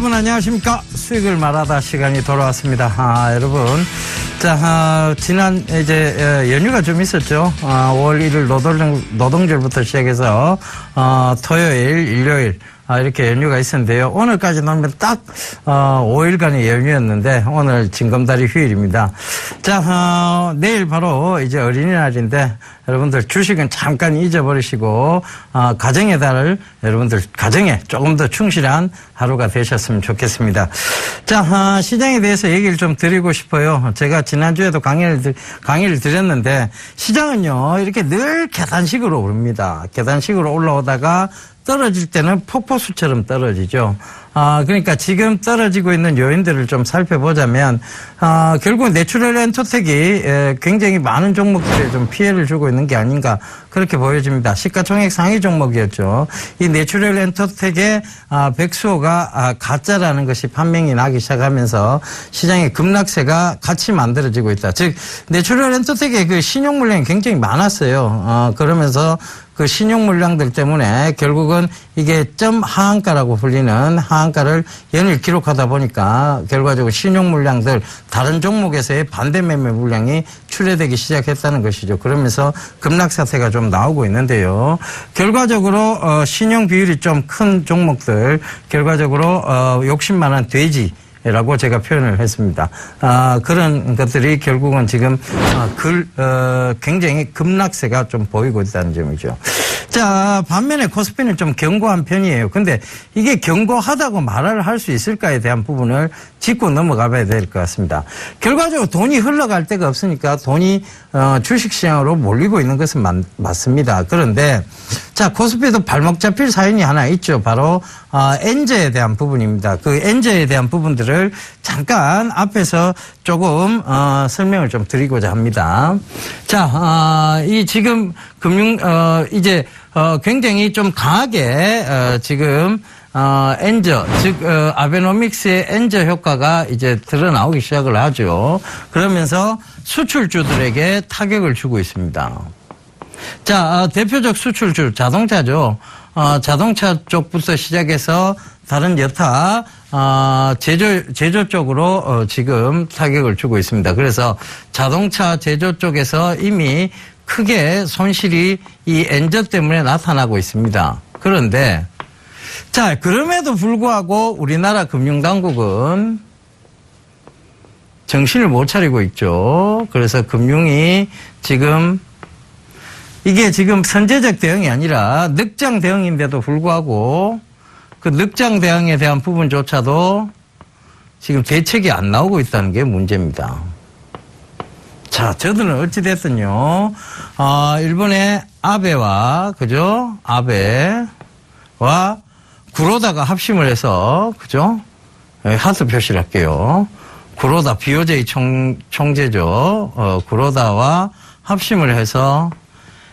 여러분 안녕하십니까. 수익을 말하다 시간이 돌아왔습니다. 여러분. 자, 지난 이제 연휴가 좀 있었죠. 5월 1일 노동절부터 시작해서 토요일, 일요일 이렇게 연휴가 있었는데요. 오늘까지 놓으면 딱 5일간의 연휴였는데 오늘 징검다리 휴일입니다. 자, 내일 바로 이제 어린이날인데 여러분들 주식은 잠깐 잊어버리시고 가정의 달을 여러분들 가정에 조금 더 충실한 하루가 되셨으면 좋겠습니다. 자, 시장에 대해서 얘기를 좀 드리고 싶어요. 제가 지난주에도 강의를 드렸는데 시장은요 이렇게 늘 계단식으로 오릅니다. 계단식으로 올라오다가 떨어질 때는 폭포수처럼 떨어지죠. 그러니까 지금 떨어지고 있는 요인들을 좀 살펴보자면, 결국 내추럴 엔터텍이 굉장히 많은 종목들에 좀 피해를 주고 있는 게 아닌가, 그렇게 보여집니다. 시가총액 상위 종목이었죠. 이 내추럴 엔터텍의 백수호가 가짜라는 것이 판명이 나기 시작하면서 시장의 급락세가 같이 만들어지고 있다. 즉, 내추럴 엔터텍의 그 신용 물량이 굉장히 많았어요. 그러면서 그 신용 물량들 때문에 결국은 이게 점 하한가라고 불리는 하한가를 연일 기록하다 보니까 결과적으로 신용 물량들 다른 종목에서의 반대 매매 물량이 출회되기 시작했다는 것이죠. 그러면서 급락 사태가 좀 나오고 있는데요. 결과적으로 신용 비율이 좀 큰 종목들 결과적으로 욕심만한 돼지 라고 제가 표현을 했습니다. 그런 것들이 결국은 지금 굉장히 급락세가 좀 보이고 있다는 점이죠. 자, 반면에 코스피는 좀 견고한 편이에요. 근데 이게 견고하다고 말을 할 수 있을까에 대한 부분을 짚고 넘어가 봐야 될 것 같습니다. 결과적으로 돈이 흘러갈 데가 없으니까 돈이 주식시장으로 몰리고 있는 것은 맞습니다. 그런데 자, 코스피도 발목 잡힐 사연이 하나 있죠. 바로 엔저에 대한 부분입니다. 그 엔저에 대한 부분들을 잠깐 앞에서 조금 설명을 좀 드리고자 합니다. 자, 이 지금 이제 굉장히 좀 강하게 지금 엔저, 즉 아베노믹스의 엔저 효과가 이제 드러나오기 시작을 하죠. 그러면서 수출주들에게 타격을 주고 있습니다. 자, 대표적 수출주 자동차죠. 자동차 쪽부터 시작해서 다른 여타 제조 쪽으로 지금 타격을 주고 있습니다. 그래서 자동차 제조 쪽에서 이미 크게 손실이 이 엔저 때문에 나타나고 있습니다. 그런데 자, 그럼에도 불구하고 우리나라 금융당국은 정신을 못 차리고 있죠. 그래서 금융이 지금 이게 지금 선제적 대응이 아니라 늑장 대응인데도 불구하고 그 늑장 대응에 대한 부분조차도 지금 대책이 안 나오고 있다는 게 문제입니다. 자, 저들은 어찌됐든요, 일본의 아베와, 그죠? 아베와 구로다가 합심을 해서, 그죠? 하트 표시를 할게요. 구로다, BOJ 총재죠. 구로다와 합심을 해서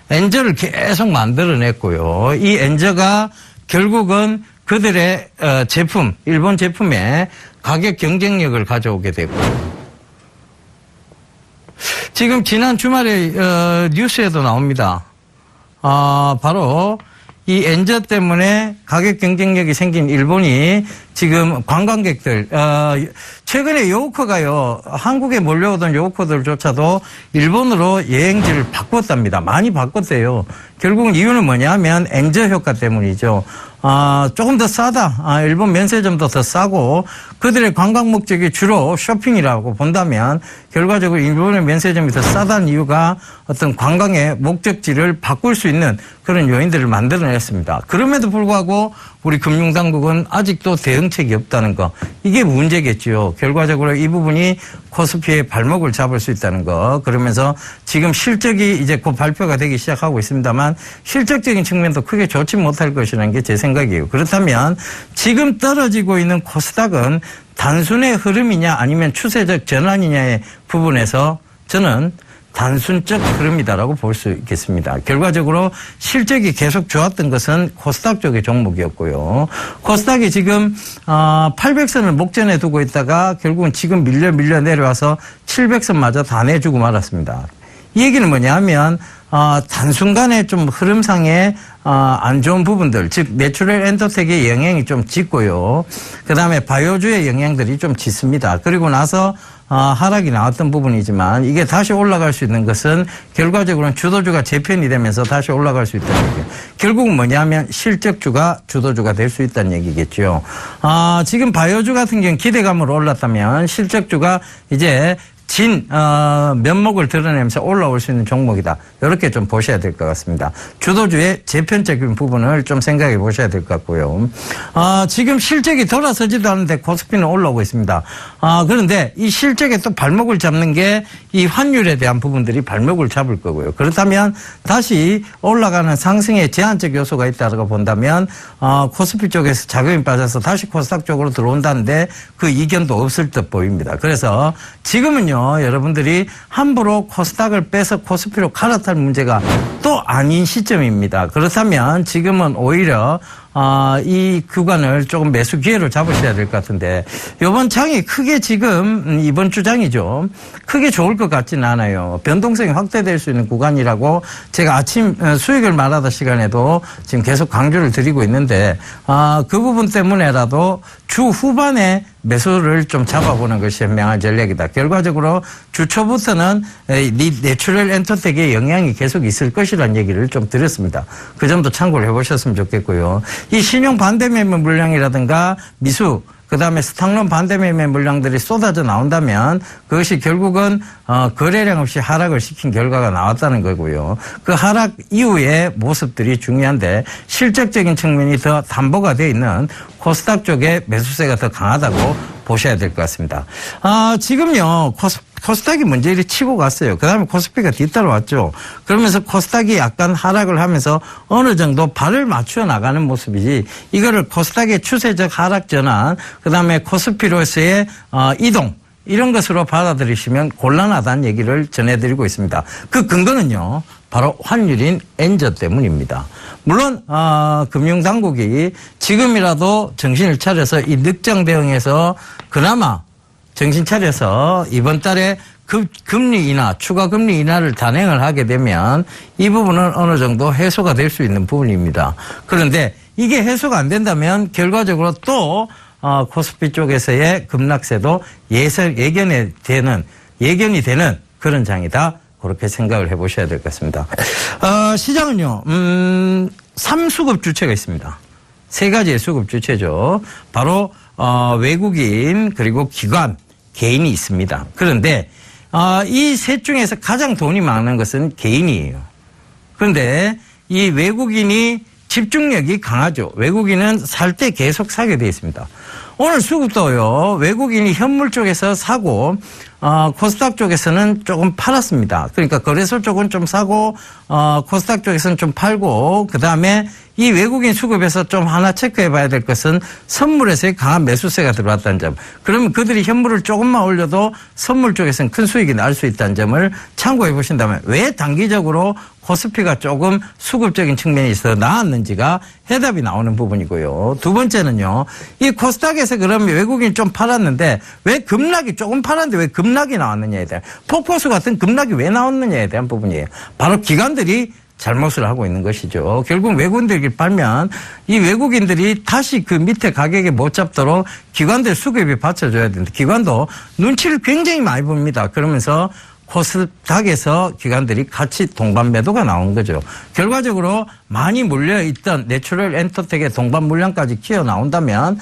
엔저를 계속 만들어냈고요. 이 엔저가 결국은 그들의 제품, 일본 제품의 가격 경쟁력을 가져오게 되고, 지금 지난 주말에 뉴스에도 나옵니다. 바로 이 엔저 때문에 가격 경쟁력이 생긴 일본이 지금 관광객들, 최근에 요코가요, 한국에 몰려오던 요코들조차도 일본으로 여행지를 바꿨답니다. 많이 바꿨대요. 결국은 이유는 뭐냐면 엔저 효과 때문이죠. 조금 더 싸다. 일본 면세점도 더 싸고 그들의 관광 목적이 주로 쇼핑이라고 본다면 결과적으로 일본의 면세점이 더 싸다는 이유가 어떤 관광의 목적지를 바꿀 수 있는 그런 요인들을 만들어냈습니다. 그럼에도 불구하고 우리 금융당국은 아직도 대응책이 없다는 거. 이게 문제겠죠. 결과적으로 이 부분이 코스피의 발목을 잡을 수 있다는 거. 그러면서 지금 실적이 이제 곧 발표가 되기 시작하고 있습니다만 실적적인 측면도 크게 좋지 못할 것이라는 게 제 생각이에요. 그렇다면 지금 떨어지고 있는 코스닥은 단순의 흐름이냐 아니면 추세적 전환이냐의 부분에서 저는 단순적 흐름이다라고 볼 수 있겠습니다. 결과적으로 실적이 계속 좋았던 것은 코스닥 쪽의 종목이었고요. 코스닥이 지금 800선을 목전에 두고 있다가 결국은 지금 밀려 내려와서 700선마저 다 내주고 말았습니다. 이 얘기는 뭐냐면 단순간에 좀 흐름상에 안 좋은 부분들, 즉 내추럴 엔터텍의 영향이 좀 짙고요. 그다음에 바이오주의 영향들이 좀 짙습니다. 그리고 나서 하락이 나왔던 부분이지만 이게 다시 올라갈 수 있는 것은 결과적으로는 주도주가 재편이 되면서 다시 올라갈 수 있다는 얘기예요. 결국은 뭐냐면 실적주가 주도주가 될 수 있다는 얘기겠죠. 지금 바이오주 같은 경우는 기대감으로 올랐다면 실적주가 이제 면목을 드러내면서 올라올 수 있는 종목이다. 이렇게 좀 보셔야 될 것 같습니다. 주도주의 재편적인 부분을 좀 생각해 보셔야 될 것 같고요. 지금 실적이 돌아서지도 않는데 코스피는 올라오고 있습니다. 그런데 이 실적에 또 발목을 잡는 게 이 환율에 대한 부분들이 발목을 잡을 거고요. 그렇다면 다시 올라가는 상승의 제한적 요소가 있다고 본다면 코스피 쪽에서 자금이 빠져서 다시 코스닥 쪽으로 들어온다는데 그 이견도 없을 듯 보입니다. 그래서 지금은요, 여러분들이 함부로 코스닥을 빼서 코스피로 갈아탈 문제가 또 아닌 시점입니다. 그렇다면 지금은 오히려 이 구간을 조금 매수 기회로 잡으셔야 될 것 같은데, 이번 장이 크게 지금 이번 주 장이죠. 크게 좋을 것 같지는 않아요. 변동성이 확대될 수 있는 구간이라고 제가 아침 수익을 말하다 시간에도 지금 계속 강조를 드리고 있는데, 그 부분 때문에라도 주 후반에 매수를 좀 잡아보는 것이 현명한 전략이다. 결과적으로 주 초부터는 내추럴 엔터텍의 영향이 계속 있을 것이라는 얘기를 좀 드렸습니다. 그 점도 참고를 해보셨으면 좋겠고요. 이 신용 반대매매 물량이라든가 미수, 그다음에 스탁론 반대매매 물량들이 쏟아져 나온다면 그것이 결국은 거래량 없이 하락을 시킨 결과가 나왔다는 거고요. 그 하락 이후의 모습들이 중요한데 실적적인 측면이 더 담보가 되어 있는 코스닥 쪽의 매수세가 더 강하다고 보셔야 될 것 같습니다. 지금요, 코스닥이 먼저 이렇게 치고 갔어요. 그 다음에 코스피가 뒤따라왔죠. 그러면서 코스닥이 약간 하락을 하면서 어느 정도 발을 맞추어 나가는 모습이지, 이거를 코스닥의 추세적 하락 전환, 그 다음에 코스피로서의 이동, 이런 것으로 받아들이시면 곤란하다는 얘기를 전해드리고 있습니다. 그 근거는요, 바로 환율인 엔저 때문입니다. 물론 금융당국이 지금이라도 정신을 차려서 이 늑장 대응에서 그나마 정신 차려서 이번 달에 금리 인하, 추가 금리 인하를 단행을 하게 되면 이 부분은 어느 정도 해소가 될 수 있는 부분입니다. 그런데 이게 해소가 안 된다면 결과적으로 또 코스피 쪽에서의 급락세도 예견이 되는 그런 장이다. 그렇게 생각을 해보셔야 될 것 같습니다. 시장은요, 3수급 주체가 있습니다. 세 가지의 수급 주체죠. 바로 외국인, 그리고 기관, 개인이 있습니다. 그런데 이 셋 중에서 가장 돈이 많은 것은 개인이에요. 그런데 이 외국인이 집중력이 강하죠. 외국인은 살 때 계속 사게 되어 있습니다. 오늘 수급도요, 외국인이 현물 쪽에서 사고 코스닥 쪽에서는 조금 팔았습니다. 그러니까 거래소 쪽은 좀 사고 코스닥 쪽에서는 좀 팔고, 그다음에 이 외국인 수급에서 좀 하나 체크해 봐야 될 것은 선물에서의 강한 매수세가 들어왔다는 점. 그러면 그들이 현물을 조금만 올려도 선물 쪽에서는 큰 수익이 날 수 있다는 점을 참고해 보신다면, 왜 단기적으로 코스피가 조금 수급적인 측면이 있어 나왔는지가 해답이 나오는 부분이고요. 두 번째는요, 이 코스닥에서 그러면 외국인이 좀 팔았는데 왜 급락이 조금 팔았는데 왜 급락이 나왔느냐에 대한, 폭포수 같은 급락이 왜 나왔느냐에 대한 부분이에요. 바로 기관들이 잘못을 하고 있는 것이죠. 결국 외국인들이 팔면 이 외국인들이 다시 그 밑에 가격에 못 잡도록 기관들 수급이 받쳐줘야 되는데, 기관도 눈치를 굉장히 많이 봅니다. 그러면서 코스닥에서 기관들이 같이 동반 매도가 나온 거죠. 결과적으로 많이 몰려있던 내추럴 엔터텍의 동반 물량까지 키워 나온다면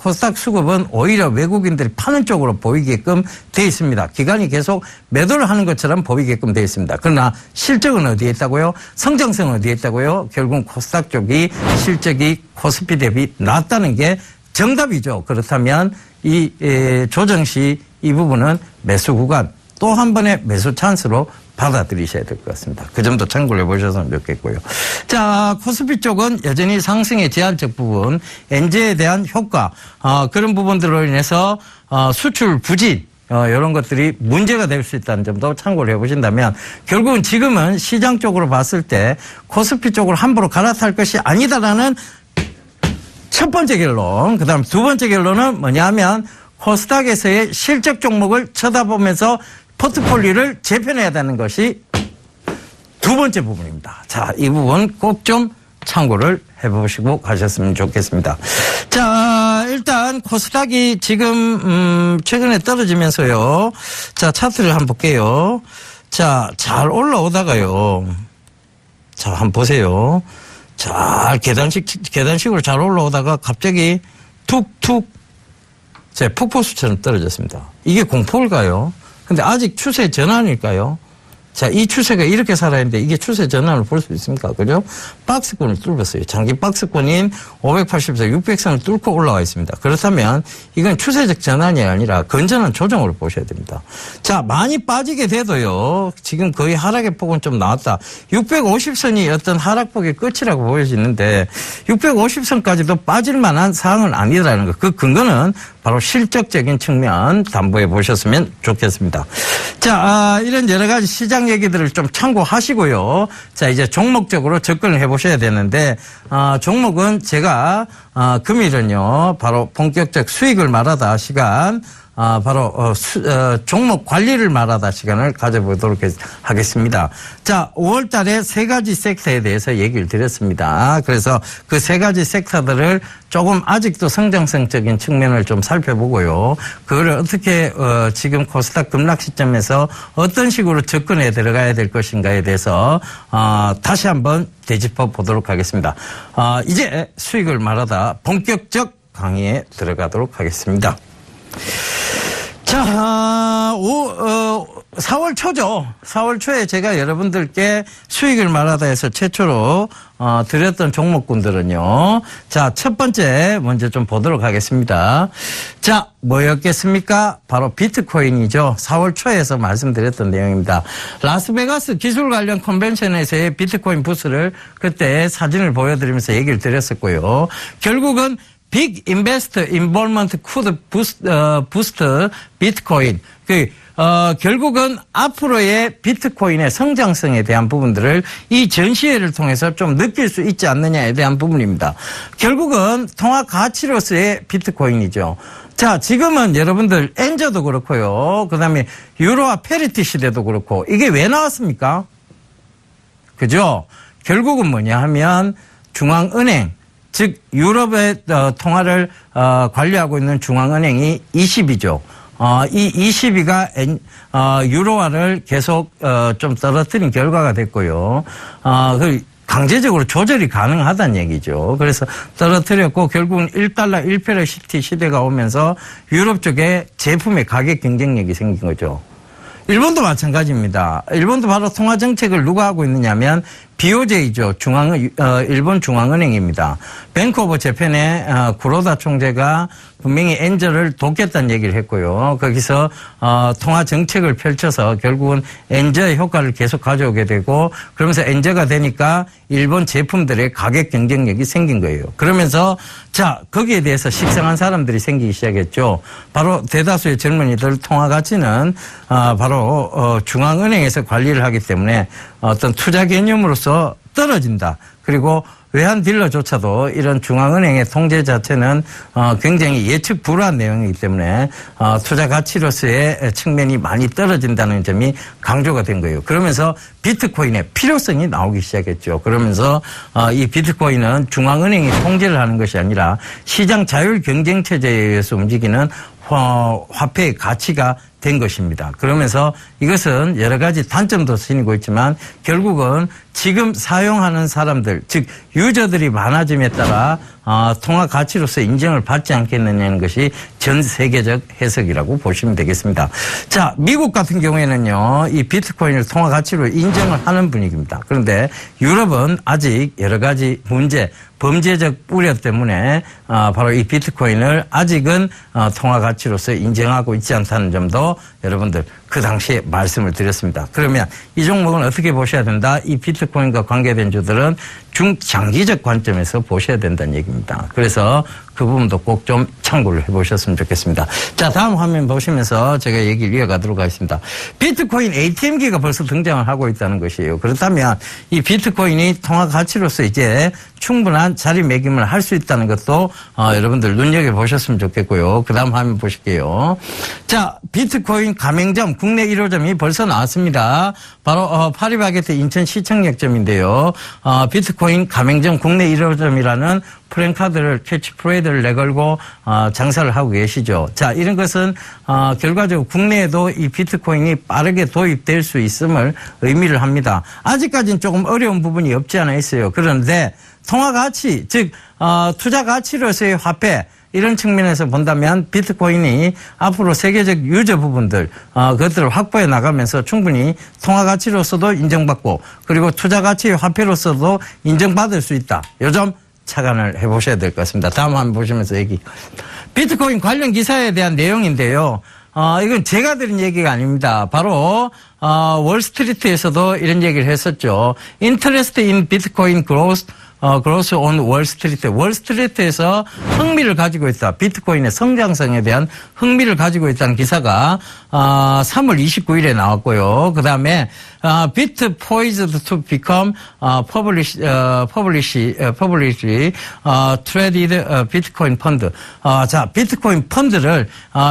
코스닥 수급은 오히려 외국인들이 파는 쪽으로 보이게끔 돼 있습니다. 기관이 계속 매도를 하는 것처럼 보이게끔 돼 있습니다. 그러나 실적은 어디에 있다고요? 성장성은 어디에 있다고요? 결국 코스닥 쪽이 실적이 코스피 대비 낮다는 게 정답이죠. 그렇다면 이 조정 시 이 부분은 매수 구간, 또 한 번의 매수 찬스로 받아들이셔야 될 것 같습니다. 그 점도 참고를 해보셨으면 좋겠고요. 자, 코스피 쪽은 여전히 상승의 제한적 부분, 엔제에 대한 효과, 그런 부분들로 인해서 수출 부진, 이런 것들이 문제가 될 수 있다는 점도 참고를 해보신다면, 결국은 지금은 시장 쪽으로 봤을 때 코스피 쪽으로 함부로 갈아탈 것이 아니다라는 첫 번째 결론. 그 다음 두 번째 결론은 뭐냐면, 코스닥에서의 실적 종목을 쳐다보면서 포트폴리오를 재편해야 되는 것이 두 번째 부분입니다. 자, 이 부분 꼭 좀 참고를 해보시고 가셨으면 좋겠습니다. 자, 일단 코스닥이 지금 최근에 떨어지면서요. 자, 차트를 한번 볼게요. 자, 잘 올라오다가요. 자, 한번 보세요. 잘 계단식으로 잘 올라오다가 갑자기 툭툭 제 폭포수처럼 떨어졌습니다. 이게 공포일까요? 근데 아직 추세 전환일까요? 자, 이 추세가 이렇게 살아있는데 이게 추세 전환을 볼 수 있습니까? 그죠? 박스권을 뚫었어요. 장기 박스권인 580에서 600선을 뚫고 올라와 있습니다. 그렇다면 이건 추세적 전환이 아니라 건전한 조정으로 보셔야 됩니다. 자, 많이 빠지게 돼도요. 지금 거의 하락의 폭은 좀 나왔다. 650선이 어떤 하락폭의 끝이라고 보여지는데 650선까지도 빠질 만한 상황은 아니라는 것. 그 근거는 바로 실적적인 측면 담보해 보셨으면 좋겠습니다. 자, 이런 여러 가지 시장 얘기들을 좀 참고하시고요. 자, 이제 종목적으로 접근을 해 보셔야 되는데, 종목은 제가, 금일은요, 바로 본격적 수익을 말하다 시간, 바로 종목 관리를 말하다 시간을 가져보도록 하겠습니다. 자, 5월 달에 세 가지 섹터에 대해서 얘기를 드렸습니다. 그래서 그 세 가지 섹터들을 조금 아직도 성장성적인 측면을 좀 살펴보고요. 그거를 어떻게 지금 코스닥 급락 시점에서 어떤 식으로 접근해 들어가야 될 것인가에 대해서 다시 한번 되짚어 보도록 하겠습니다. 이제 수익을 말하다 본격적 강의에 들어가도록 하겠습니다. 자, 4월 초죠. 4월 초에 제가 여러분들께 수익을 말하다 해서 최초로 드렸던 종목군들은요. 자, 첫 번째 먼저 좀 보도록 하겠습니다. 자, 뭐였겠습니까? 바로 비트코인이죠. 4월 초에서 말씀드렸던 내용입니다. 라스베가스 기술 관련 컨벤션에서의 비트코인 부스를 그때 사진을 보여드리면서 얘기를 드렸었고요. 결국은 Big Investor Involvement could boost Bitcoin. 결국은 앞으로의 비트코인의 성장성에 대한 부분들을 이 전시회를 통해서 좀 느낄 수 있지 않느냐에 대한 부분입니다. 결국은 통화 가치로서의 비트코인이죠. 자, 지금은 여러분들 엔저도 그렇고요. 그다음에 유로화 페리티 시대도 그렇고 이게 왜 나왔습니까? 그죠? 결국은 뭐냐 하면 중앙은행 즉 유럽의 통화를 관리하고 있는 중앙은행이 ECB죠. 이 ECB가 유로화를 계속 좀 떨어뜨린 결과가 됐고요. 강제적으로 조절이 가능하다는 얘기죠. 그래서 떨어뜨렸고 결국은 1달러 1페러시티 시대가 오면서 유럽 쪽에 제품의 가격 경쟁력이 생긴 거죠. 일본도 마찬가지입니다. 일본도 바로 통화 정책을 누가 하고 있느냐면 BOJ죠. 일본 중앙은행입니다. 뱅크 오브 재팬의 구로다 총재가 분명히 엔저를 돕겠다는 얘기를 했고요. 거기서 통화 정책을 펼쳐서 결국은 엔저의 효과를 계속 가져오게 되고 그러면서 엔저가 되니까 일본 제품들의 가격 경쟁력이 생긴 거예요. 그러면서 자, 거기에 대해서 식상한 사람들이 생기기 시작했죠. 바로 대다수의 젊은이들 통화 가치는 바로 중앙은행에서 관리를 하기 때문에 어떤 투자 개념으로서 떨어진다. 그리고 외환 딜러조차도 이런 중앙은행의 통제 자체는 굉장히 예측 불허한 내용이기 때문에 투자 가치로서의 측면이 많이 떨어진다는 점이 강조가 된 거예요. 그러면서 비트코인의 필요성이 나오기 시작했죠. 그러면서 이 비트코인은 중앙은행이 통제를 하는 것이 아니라 시장 자율 경쟁 체제에 의해서 움직이는 화폐의 가치가 된 것입니다. 그러면서 이것은 여러 가지 단점도 지니고 있지만 결국은 지금 사용하는 사람들, 즉 유저들이 많아짐에 따라 통화 가치로서 인정을 받지 않겠느냐는 것이 전 세계적 해석이라고 보시면 되겠습니다. 자, 미국 같은 경우에는요, 이 비트코인을 통화 가치로 인정을 하는 분위기입니다. 그런데 유럽은 아직 여러 가지 문제, 범죄적 우려 때문에 바로 이 비트코인을 아직은 통화 가치로서 인정하고 있지 않다는 점도 여러분들 그 당시에 말씀을 드렸습니다. 그러면 이 종목은 어떻게 보셔야 된다? 이 비트코인과 관계된 주들은 중장기적 관점에서 보셔야 된다는 얘기입니다. 그래서 그 부분도 꼭 좀 참고를 해보셨으면 좋겠습니다. 자, 다음 화면 보시면서 제가 얘기를 이어가도록 하겠습니다. 비트코인 ATM기가 벌써 등장을 하고 있다는 것이에요. 그렇다면 이 비트코인이 통화 가치로서 이제 충분한 자리매김을 할 수 있다는 것도 여러분들 눈여겨보셨으면 좋겠고요. 그 다음 화면 보실게요. 자, 비트코인 가맹점 국내 1호점이 벌써 나왔습니다. 바로 파리바게트 인천시청역점인데요. 비트코인 가맹점 국내 1호점이라는 프랜카드를 캐치프레이드를 내걸고 장사를 하고 계시죠. 자, 이런 것은 결과적으로 국내에도 이 비트코인이 빠르게 도입될 수 있음을 의미를 합니다. 아직까지는 조금 어려운 부분이 없지 않아 있어요. 그런데 통화 가치, 즉 투자 가치로서의 화폐, 이런 측면에서 본다면 비트코인이 앞으로 세계적 유저 부분들 그것들을 확보해 나가면서 충분히 통화 가치로서도 인정받고 그리고 투자 가치의 화폐로서도 인정받을 수 있다. 요즘 착안을 해보셔야 될 것 같습니다. 다음 한번 보시면서 비트코인 관련 기사에 대한 내용인데요. 이건 제가 들은 얘기가 아닙니다. 바로 월스트리트에서도 이런 얘기를 했었죠. Interest in Bitcoin growth on 월스트리트. 월스트리트에서 흥미를 가지고 있다. 비트코인의 성장성에 대한 흥미를 가지고 있다는 기사가 3월 29일에 나왔고요. 그 다음에 Bit poised to become publicly traded Bitcoin fund. 자, 비트코인 펀드를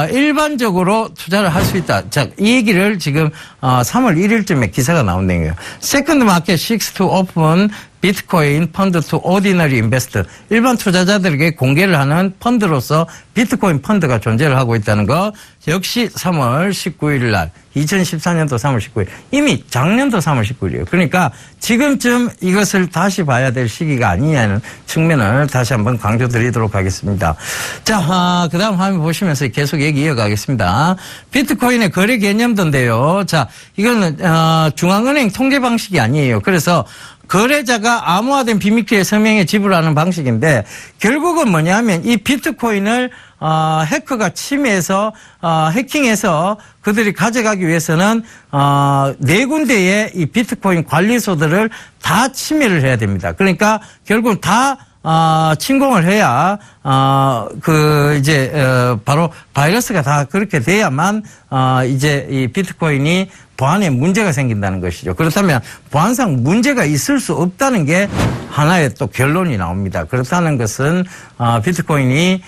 일반적으로 투자를 할 수 있다. 자, 이 얘기를 지금 3월 1일쯤에 기사가 나온 내용이에요. Second market seeks to open 비트코인 펀드 투 오디너리 인베스터. 일반 투자자들에게 공개를 하는 펀드로서 비트코인 펀드가 존재를 하고 있다는 거 역시 3월 19일 날 2014년도 3월 19일 이미 작년도 3월 19일이에요. 그러니까 지금쯤 이것을 다시 봐야 될 시기가 아니냐는 측면을 다시 한번 강조드리도록 하겠습니다. 자, 그 다음 화면 보시면서 계속 얘기 이어가겠습니다. 비트코인의 거래 개념도인데요. 자, 이거는 중앙은행 통제 방식이 아니에요. 그래서 거래자가 암호화된 비밀키의 서명에 지불하는 방식인데 결국은 뭐냐면 이 비트코인을 해커가 침해해서 해킹해서 그들이 가져가기 위해서는 4군데의 이 비트코인 관리소들을 다 침해를 해야 됩니다. 그러니까 결국은 다 침공을 해야 바로 바이러스가 다 그렇게 돼야만 이제 이 비트코인이 보안에 문제가 생긴다는 것이죠. 그렇다면 보안상 문제가 있을 수 없다는 게 하나의 또 결론이 나옵니다. 그렇다는 것은 비트코인이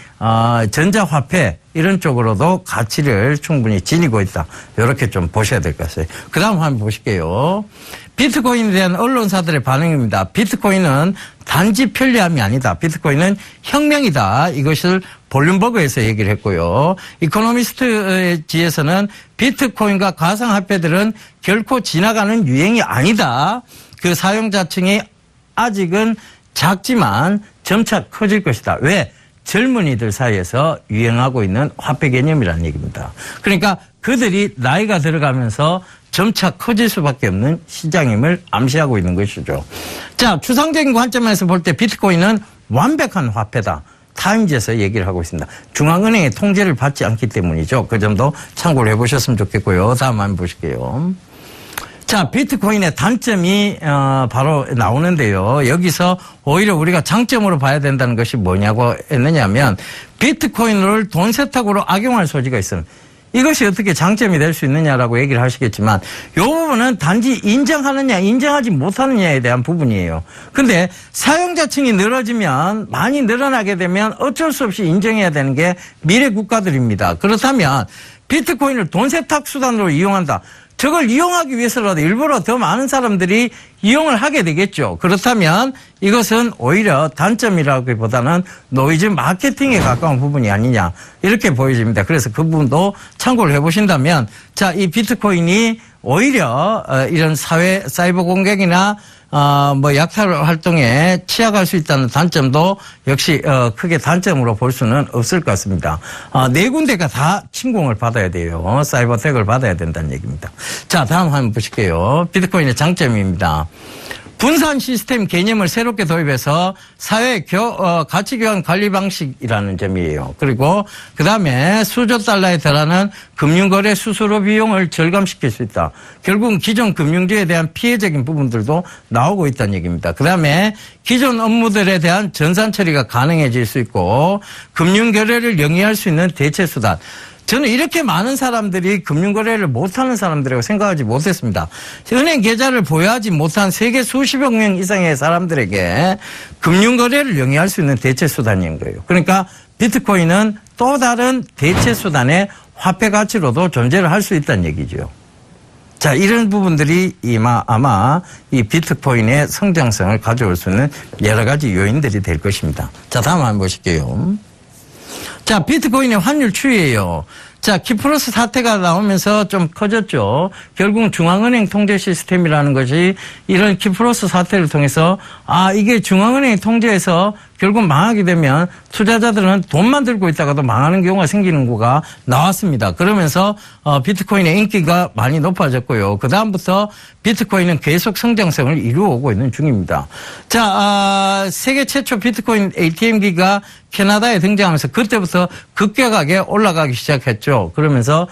전자화폐 이런 쪽으로도 가치를 충분히 지니고 있다. 이렇게 좀 보셔야 될 것 같아요. 그 다음 한번 보실게요. 비트코인에 대한 언론사들의 반응입니다. 비트코인은 단지 편리함이 아니다. 비트코인은 혁명이다. 이것을 볼룸버그에서 얘기를 했고요. 이코노미스트의 지에서는 비트코인과 가상화폐들은 결코 지나가는 유행이 아니다. 그 사용자층이 아직은 작지만 점차 커질 것이다. 왜? 젊은이들 사이에서 유행하고 있는 화폐 개념이라는 얘기입니다. 그러니까 그들이 나이가 들어가면서 점차 커질 수밖에 없는 시장임을 암시하고 있는 것이죠. 자, 추상적인 관점에서 볼 때 비트코인은 완벽한 화폐다. 타임즈에서 얘기를 하고 있습니다. 중앙은행의 통제를 받지 않기 때문이죠. 그 점도 참고를 해보셨으면 좋겠고요. 다음 한번 보실게요. 자, 비트코인의 단점이 바로 나오는데요. 여기서 오히려 우리가 장점으로 봐야 된다는 것이 뭐냐고 했느냐면 비트코인을 돈 세탁으로 악용할 소지가 있습니다. 이것이 어떻게 장점이 될 수 있느냐라고 얘기를 하시겠지만 이 부분은 단지 인정하느냐 인정하지 못하느냐에 대한 부분이에요. 근데 사용자층이 늘어지면 많이 늘어나게 되면 어쩔 수 없이 인정해야 되는 게 미래 국가들입니다. 그렇다면 비트코인을 돈 세탁 수단으로 이용한다. 저걸 이용하기 위해서라도 일부러 더 많은 사람들이 이용을 하게 되겠죠. 그렇다면 이것은 오히려 단점이라기보다는 노이즈 마케팅에 가까운 부분이 아니냐 이렇게 보여집니다. 그래서 그 부분도 참고를 해보신다면 자, 이 비트코인이 오히려 이런 사이버 공격이나 약탈 활동에 취약할 수 있다는 단점도 역시 크게 단점으로 볼 수는 없을 것 같습니다. 4군데가 다 침공을 받아야 돼요. 사이버텍을 받아야 된다는 얘기입니다. 자, 다음 한번 보실게요. 비트코인의 장점입니다. 분산 시스템 개념을 새롭게 도입해서 사회 가치교환 관리 방식이라는 점이에요. 그리고 그 다음에 수조 달러에 달하는 금융거래 수수료 비용을 절감시킬 수 있다. 결국은 기존 금융주에 대한 피해적인 부분들도 나오고 있다는 얘기입니다. 그 다음에 기존 업무들에 대한 전산 처리가 가능해질 수 있고 금융거래를 영위할 수 있는 대체수단. 저는 이렇게 많은 사람들이 금융거래를 못하는 사람들이라고 생각하지 못했습니다. 은행 계좌를 보유하지 못한 세계 수십억 명 이상의 사람들에게 금융거래를 영위할 수 있는 대체수단인 거예요. 그러니까 비트코인은 또 다른 대체수단의 화폐 가치로도 존재를 할 수 있다는 얘기죠. 자, 이런 부분들이 아마 이 비트코인의 성장성을 가져올 수 있는 여러 가지 요인들이 될 것입니다. 자, 다음 한번 보실게요. 자, 비트코인의 환율 추이예요. 자, 키프로스 사태가 나오면서 좀 커졌죠. 결국은 중앙은행 통제 시스템이라는 것이 이런 키프로스 사태를 통해서 이게 중앙은행이 통제해서 결국 망하게 되면 투자자들은 돈만 들고 있다가도 망하는 경우가 생기는 거가 나왔습니다. 그러면서 비트코인의 인기가 많이 높아졌고요. 그 다음부터 비트코인은 계속 성장성을 이루어오고 있는 중입니다. 자, 세계 최초 비트코인 ATM기가 캐나다에 등장하면서 그때부터 급격하게 올라가기 시작했죠. 그러면서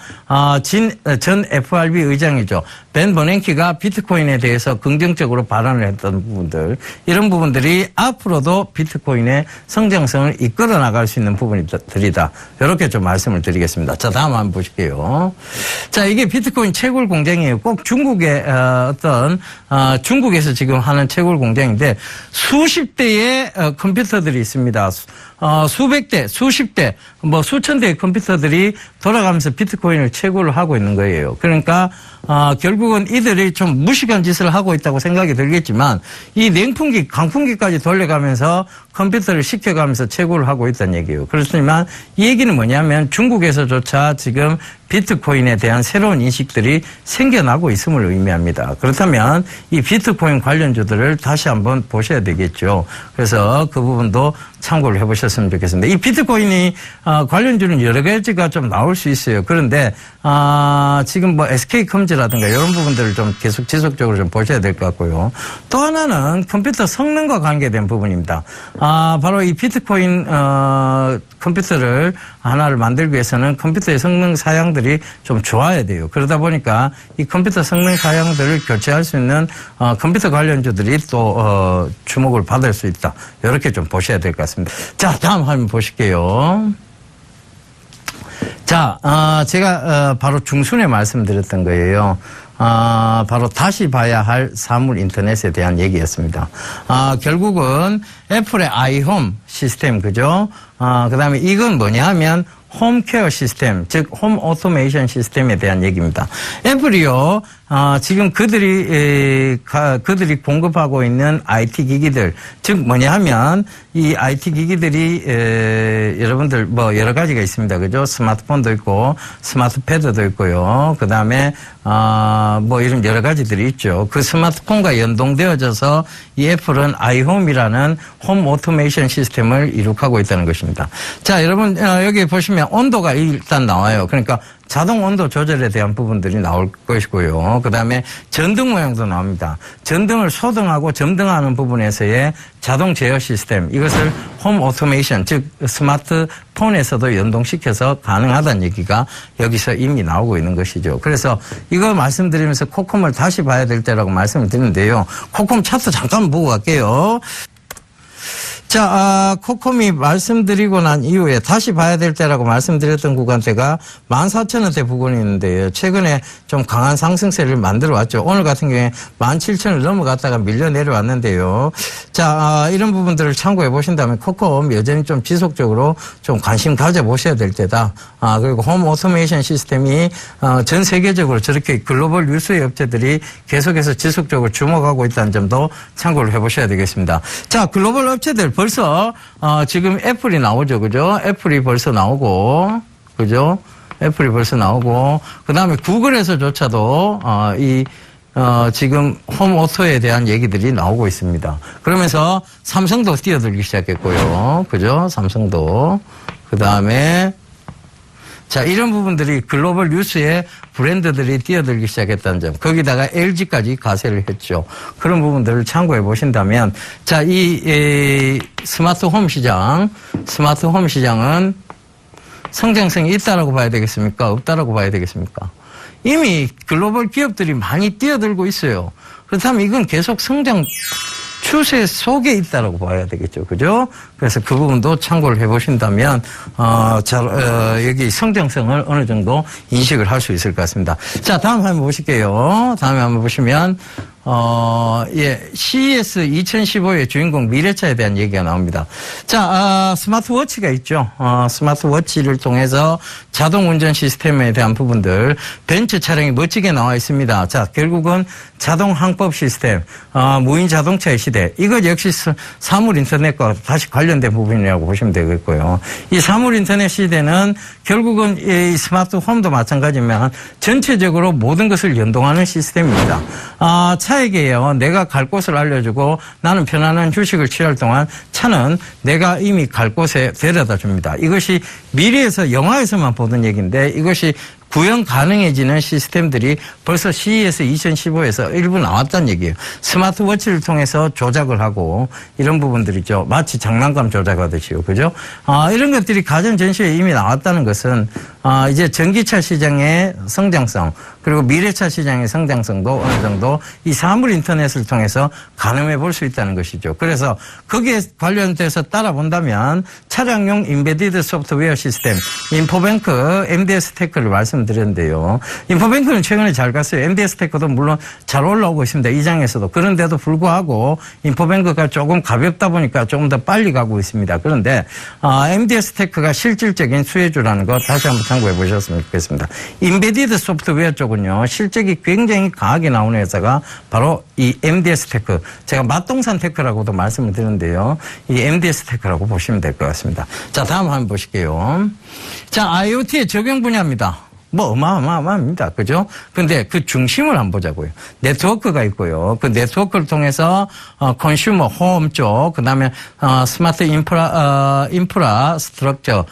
전 FRB 의장이죠. 벤 버냉키가 비트코인에 대해서 긍정적으로 발언을 했던 부분들, 이런 부분들이 앞으로도 비트코인의 성장성을 이끌어 나갈 수 있는 부분들이다. 이렇게 좀 말씀을 드리겠습니다. 자, 다음 한번 보실게요. 자, 이게 비트코인 채굴 공장이에요. 꼭 중국의 중국에서 지금 하는 채굴 공장인데 수십 대의 컴퓨터들이 있습니다. 수백 대, 수십 대, 수천 대의 컴퓨터들이 돌아가면서 비트코인을 채굴을 하고 있는 거예요. 그러니까 결국은 이들이 좀 무식한 짓을 하고 있다고 생각이 들겠지만 이 냉풍기, 강풍기까지 돌려가면서 컴퓨터를 시켜가면서 채굴을 하고 있다는 얘기예요. 그렇지만 이 얘기는 뭐냐면 중국에서조차 지금 비트코인에 대한 새로운 인식들이 생겨나고 있음을 의미합니다. 그렇다면 이 비트코인 관련주들을 다시 한번 보셔야 되겠죠. 그래서 그 부분도 참고를 해보셨으면 좋겠습니다. 이 비트코인이 관련주는 여러 가지가 좀 나올 수 있어요. 그런데 지금 SK컴즈라든가 이런 부분들을 좀 계속 지속적으로 좀 보셔야 될 것 같고요. 또 하나는 컴퓨터 성능과 관계된 부분입니다. 바로 이 비트코인 컴퓨터를 하나를 만들기 위해서는 컴퓨터의 성능 사양들이 좀 좋아야 돼요. 그러다 보니까 이 컴퓨터 성능 사양들을 교체할 수 있는 컴퓨터 관련주들이 또 주목을 받을 수 있다. 이렇게 좀 보셔야 될 것 같습니다. 자, 다음 화면 보실게요. 자, 제가 바로 중순에 말씀드렸던 거예요. 바로 다시 봐야 할 사물 인터넷에 대한 얘기였습니다. 결국은 애플의 iHome 시스템, 그죠? 그 다음에 이건 뭐냐 하면 홈케어 시스템, 즉 홈 오토메이션 시스템에 대한 얘기입니다. 애플이요, 지금 그들이 공급하고 있는 IT 기기들, 즉 뭐냐 하면 이 IT 기기들이 여러분들 여러 가지가 있습니다. 그죠? 스마트폰도 있고 스마트 패드도 있고요. 그다음에 이런 여러 가지들이 있죠. 그 스마트폰과 연동되어져서 이 애플은 iHome이라는 홈 오토메이션 시스템을 이룩하고 있다는 것입니다. 자, 여러분 여기 보시면 온도가 일단 나와요. 그러니까 자동 온도 조절에 대한 부분들이 나올 것이고요. 그다음에 전등 모양도 나옵니다. 전등을 소등하고 점등하는 부분에서의 자동 제어 시스템, 이것을 홈 오토메이션, 즉 스마트폰에서도 연동시켜서 가능하다는 얘기가 여기서 이미 나오고 있는 것이죠. 그래서 이거 말씀드리면서 코콤을 다시 봐야 될 때라고 말씀을 드리는데요. 코콤 차트 잠깐 보고 갈게요. 자, 코콤이 말씀드리고 난 이후에 다시 봐야 될 때라고 말씀드렸던 구간대가 14,000원대 부근이 있는데요. 최근에 좀 강한 상승세를 만들어 왔죠. 오늘 같은 경우에 17,000을 넘어갔다가 밀려 내려왔는데요. 자, 이런 부분들을 참고해 보신다면 코콤 여전히 좀 지속적으로 좀 관심 가져보셔야 될 때다. 그리고 홈 오토메이션 시스템이 전 세계적으로 저렇게 글로벌 유수의 업체들이 계속해서 지속적으로 주목하고 있다는 점도 참고를 해보셔야 되겠습니다. 자, 글로벌 업체들 벌써 지금 애플이 나오죠, 그죠? 애플이 벌써 나오고, 그죠? 애플이 벌써 나오고, 그 다음에 구글에서조차도 지금 홈 오토에 대한 얘기들이 나오고 있습니다. 그러면서 삼성도 뛰어들기 시작했고요, 그죠? 삼성도. 그 다음에 자, 이런 부분들이 글로벌 뉴스에 브랜드들이 뛰어들기 시작했다는 점. 거기다가 LG까지 가세를 했죠. 그런 부분들을 참고해 보신다면, 자, 이 스마트홈 시장은 성장성이 있다라고 봐야 되겠습니까? 없다라고 봐야 되겠습니까? 이미 글로벌 기업들이 많이 뛰어들고 있어요. 그렇다면 이건 계속 성장 추세 속에 있다라고 봐야 되겠죠. 그죠? 그래서 그 부분도 참고를 해 보신다면, 여기 성장성을 어느 정도 인식을 할 수 있을 것 같습니다. 자, 다음 한번 보실게요. 다음에 한번 보시면, CES 2015의 주인공 미래차에 대한 얘기가 나옵니다. 자, 스마트워치가 있죠. 스마트워치를 통해서 자동 운전 시스템에 대한 부분들, 벤츠 차량이 멋지게 나와 있습니다. 자, 결국은 자동 항법 시스템, 무인 자동차의 시대. 이것 역시 사물 인터넷과 다시 관련된 부분이라고 보시면 되겠고요. 이 사물 인터넷 시대는 결국은 이 스마트홈도 마찬가지지만 전체적으로 모든 것을 연동하는 시스템입니다. 차에게요, 내가 갈 곳을 알려주고 나는 편안한 휴식을 취할 동안 차는 내가 이미 갈 곳에 데려다 줍니다. 이것이 미래에서 영화에서만 보던 얘기인데 이것이 구현 가능해지는 시스템들이 벌써 CES 2015에서 일부 나왔다는 얘기예요. 스마트워치를 통해서 조작을 하고 이런 부분들이죠. 마치 장난감 조작하듯이요. 그죠? 이런 것들이 가전 전시회에 이미 나왔다는 것은 이제 전기차 시장의 성장성 그리고 미래차 시장의 성장성도 어느 정도 이 사물 인터넷을 통해서 가늠해 볼 수 있다는 것이죠. 그래서 거기에 관련돼서 따라본다면 차량용 인베디드 소프트웨어 시스템 인포뱅크 MDS 테크를 말씀드렸는데요. 인포뱅크는 최근에 잘 갔어요. MDS 테크도 물론 잘 올라오고 있습니다. 이 장에서도. 그런데도 불구하고 인포뱅크가 조금 가볍다 보니까 조금 더 빨리 가고 있습니다. 그런데 MDS 테크가 실질적인 수혜주라는 거 다시 한번 참고해 보셨으면 좋겠습니다. 인베디드 소프트웨어 쪽은요. 실적이 굉장히 강하게 나오는 회사가 바로 이 MDS 테크. 제가 맛동산 테크라고도 말씀을 드렸는데요. 이 MDS 테크라고 보시면 될 것 같습니다. 자, 다음 한번 보실게요. 자, IoT의 적용 분야입니다. 뭐 어마어마합니다. 그죠? 근데 그 중심을 한번 보자고요. 네트워크가 있고요. 그 네트워크를 통해서 컨슈머 홈 쪽, 그다음에 스마트 인프라 스트럭처,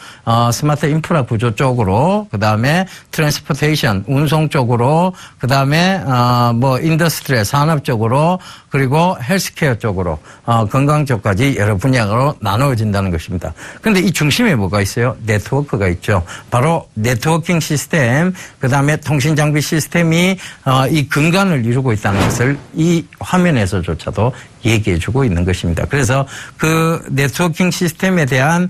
스마트 인프라 구조 쪽으로, 그다음에 트랜스포테이션 운송 쪽으로, 그다음에 뭐 인더스트리얼 산업 쪽으로, 그리고 헬스케어 쪽으로, 건강 쪽까지 여러 분야로 나누어진다는 것입니다. 그런데 이 중심에 뭐가 있어요? 네트워크가 있죠. 바로 네트워킹 시스템, 그다음에 통신 장비 시스템이 이 근간을 이루고 있다는 것을 이 화면에서조차도 얘기해주고 있는 것입니다. 그래서 그 네트워킹 시스템에 대한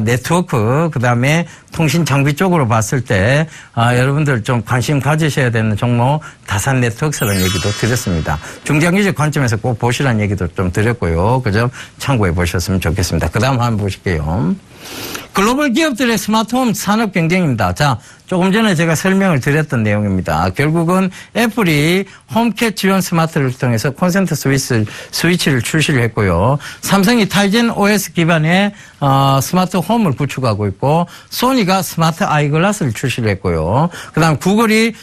네트워크 그다음에 통신 장비 쪽으로 봤을 때 여러분들 좀 관심 가지셔야 되는 종목 다산 네트워크라는 얘기도 드렸습니다. 중장기적 관점에서 꼭 보시라는 얘기도 좀 드렸고요. 그 점 참고해 보셨으면 좋겠습니다. 그다음 한번 보실게요. 글로벌 기업들의 스마트홈 산업 경쟁입니다. 자, 조금 전에 제가 설명을 드렸던 내용입니다. 결국은 애플이 홈캣 지원 스마트를 통해서 콘센트 스위치를 출시를 했고요. 삼성이 타이젠 OS 기반의 스마트 홈을 구축하고 있고, 소니가 스마트 아이글라스를 출시를 했고요. 그다음 구글이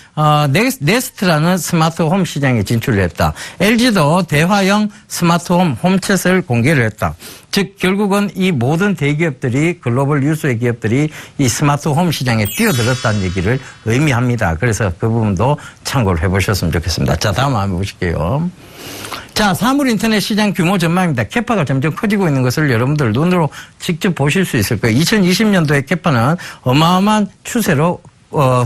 네스트라는 스마트 홈 시장에 진출을 했다. LG도 대화형 스마트 홈 홈챗을 공개를 했다. 즉 결국은 이 모든 대기업들이 글로벌 유수의 기업들이 이 스마트 홈 시장에 뛰어들었다는 얘기를 의미합니다. 그래서 그 부분도 참고를 해보셨으면 좋겠습니다. 자, 다음 한번 보실게요. 자, 사물 인터넷 시장 규모 전망입니다. 캐파가 점점 커지고 있는 것을 여러분들 눈으로 직접 보실 수 있을 거예요. 2020년도에 캐파는 어마어마한 추세로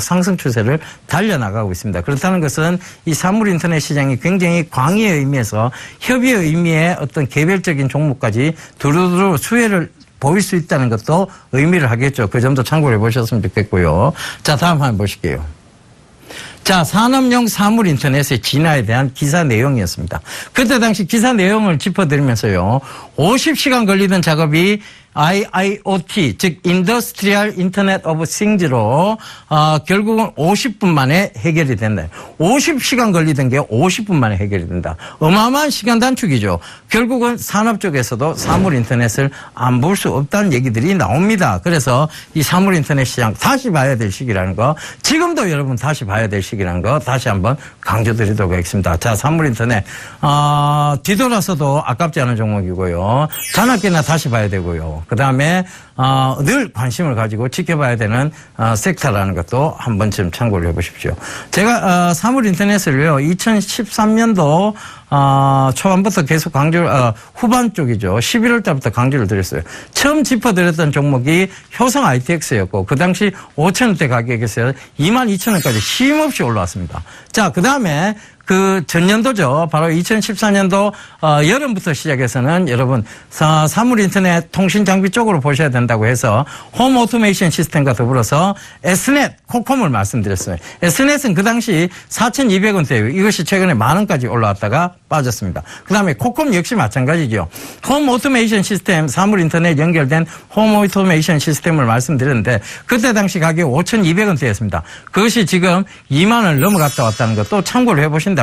상승 추세를 달려나가고 있습니다. 그렇다는 것은 이 사물 인터넷 시장이 굉장히 광의의 의미에서 협의의 의미의 어떤 개별적인 종목까지 두루두루 수혜를 보일 수 있다는 것도 의미를 하겠죠. 그 점도 참고를 해보셨으면 좋겠고요. 자, 다음 한번 보실게요. 자, 산업용 사물 인터넷의 진화에 대한 기사 내용이었습니다. 그때 당시 기사 내용을 짚어드리면서요. 50시간 걸리던 작업이 IIoT, 즉 인더스트리얼 인터넷 오브 싱즈로 결국은 50분 만에 해결이 된다. 50시간 걸리던 게 50분 만에 해결이 된다. 어마어마한 시간 단축이죠. 결국은 산업 쪽에서도 사물 인터넷을 안 볼 수 없다는 얘기들이 나옵니다. 그래서 이 사물 인터넷 시장 다시 봐야 될 시기라는 거, 지금도 여러분 다시 봐야 될 시기라는 거 다시 한번 강조드리도록 하겠습니다. 자, 사물 인터넷 뒤돌아서도 아깝지 않은 종목이고요. 자나깨나 다시 봐야 되고요. 거. 그 다음에 늘 관심을 가지고 지켜봐야 되는 섹터라는 것도 한 번쯤 참고를 해보십시오. 제가 사물 인터넷을요 2013년도 초반부터 계속 후반 쪽이죠. 11월 달부터 강조를 드렸어요. 처음 짚어드렸던 종목이 효성 ITX였고 그 당시 5,000원대 가격에서 22,000원까지 쉼없이 올라왔습니다. 자, 그 다음에 그 전년도죠. 바로 2014년도 여름부터 시작해서는 여러분 사물 인터넷 통신 장비 쪽으로 보셔야 된다고 해서 홈 오토메이션 시스템과 더불어서 Snet, 코콤을 말씀드렸어요. S넷은 그 당시 4,200원대예요. 이것이 최근에 10,000원까지 올라왔다가 빠졌습니다. 그 다음에 코콤 역시 마찬가지죠. 홈 오토메이션 시스템, 사물 인터넷 연결된 홈 오토메이션 시스템을 말씀드렸는데 그때 당시 가격이 5,200원대였습니다. 그것이 지금 20,000원을 넘어갔다 왔다는 것도 참고를 해보신다면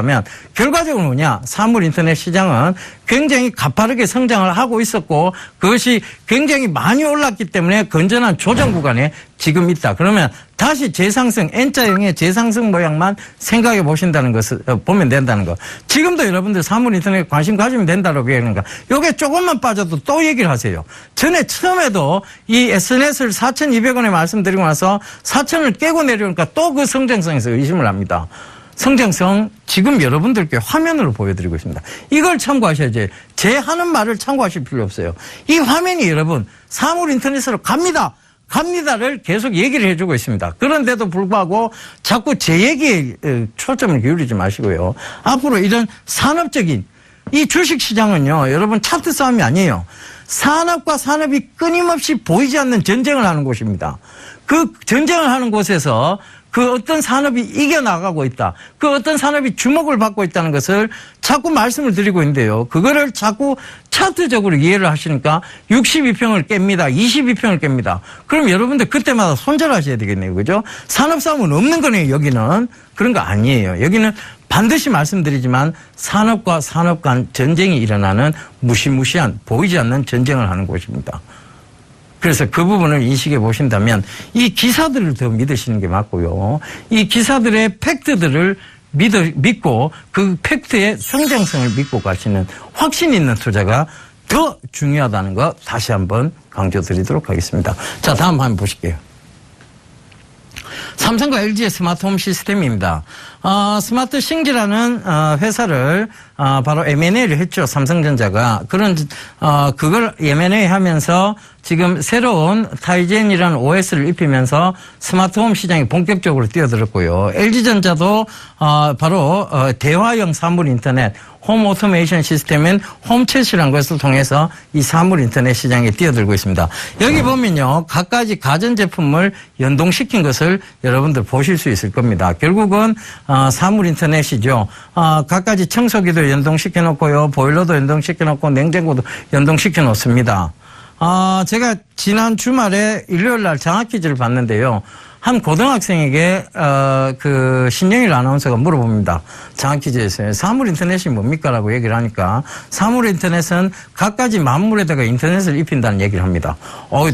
결과적으로 뭐냐, 사물 인터넷 시장은 굉장히 가파르게 성장을 하고 있었고 그것이 굉장히 많이 올랐기 때문에 건전한 조정 구간에 지금 있다. 그러면 다시 재상승, N자형의 재상승 모양만 생각해 보신다는 것을 보면 된다는 거. 지금도 여러분들 사물 인터넷 관심 가지면 된다고 얘기하는 거. 요게 조금만 빠져도 또 얘기를 하세요. 전에 처음에도 이 S넷을 4,200원에 말씀드리고 나서 4,000원을 깨고 내려오니까 또 그 성장성에서 의심을 합니다. 성장성 지금 여러분들께 화면으로 보여드리고 있습니다. 이걸 참고하셔야지 제 하는 말을 참고하실 필요 없어요. 이 화면이 여러분 사물 인터넷으로 갑니다를 계속 얘기를 해주고 있습니다. 그런데도 불구하고 자꾸 제 얘기에 초점을 기울이지 마시고요. 앞으로 이런 산업적인 이 주식시장은요. 여러분 차트 싸움이 아니에요. 산업과 산업이 끊임없이 보이지 않는 전쟁을 하는 곳입니다. 그 전쟁을 하는 곳에서 그 어떤 산업이 이겨나가고 있다. 그 어떤 산업이 주목을 받고 있다는 것을 자꾸 말씀을 드리고 있는데요. 그거를 자꾸 차트적으로 이해를 하시니까 62평을 깹니다. 22평을 깹니다. 그럼 여러분들 그때마다 손절하셔야 되겠네요. 그죠? 산업싸움은 없는 거네요. 여기는. 그런 거 아니에요. 여기는 반드시 말씀드리지만 산업과 산업 간 전쟁이 일어나는 무시무시한 보이지 않는 전쟁을 하는 곳입니다. 그래서 그 부분을 인식해 보신다면 이 기사들을 더 믿으시는 게 맞고요. 이 기사들의 팩트들을 믿고 그 팩트의 성장성을 믿고 가시는 확신 있는 투자가 더 중요하다는 거 다시 한번 강조드리도록 하겠습니다. 자, 다음 한번 보실게요. 삼성과 LG의 스마트홈 시스템입니다. 스마트 싱지라는 회사를 바로 M&A를 했죠. 삼성전자가. 그걸 M&A 하면서 지금 새로운 타이젠이라는 OS를 입히면서 스마트홈 시장에 본격적으로 뛰어들었고요. LG전자도 바로 대화형 사물 인터넷 홈 오토메이션 시스템인 홈챗이라는 것을 통해서 이 사물 인터넷 시장에 뛰어들고 있습니다. 여기 보면요. 갖가지 가전제품을 연동시킨 것을 여러분들 보실 수 있을 겁니다. 결국은 사물 인터넷이죠. 갖가지 청소기도 연동시켜 놓고요. 보일러도 연동시켜 놓고 냉장고도 연동시켜 놓습니다. 제가 지난 주말에 일요일 날 장학퀴즈를 봤는데요. 한 고등학생에게 그 신영일 아나운서가 물어봅니다. 장학퀴즈에서 사물 인터넷이 뭡니까? 라고 얘기를 하니까 사물 인터넷은 갖가지 만물에다가 인터넷을 입힌다는 얘기를 합니다.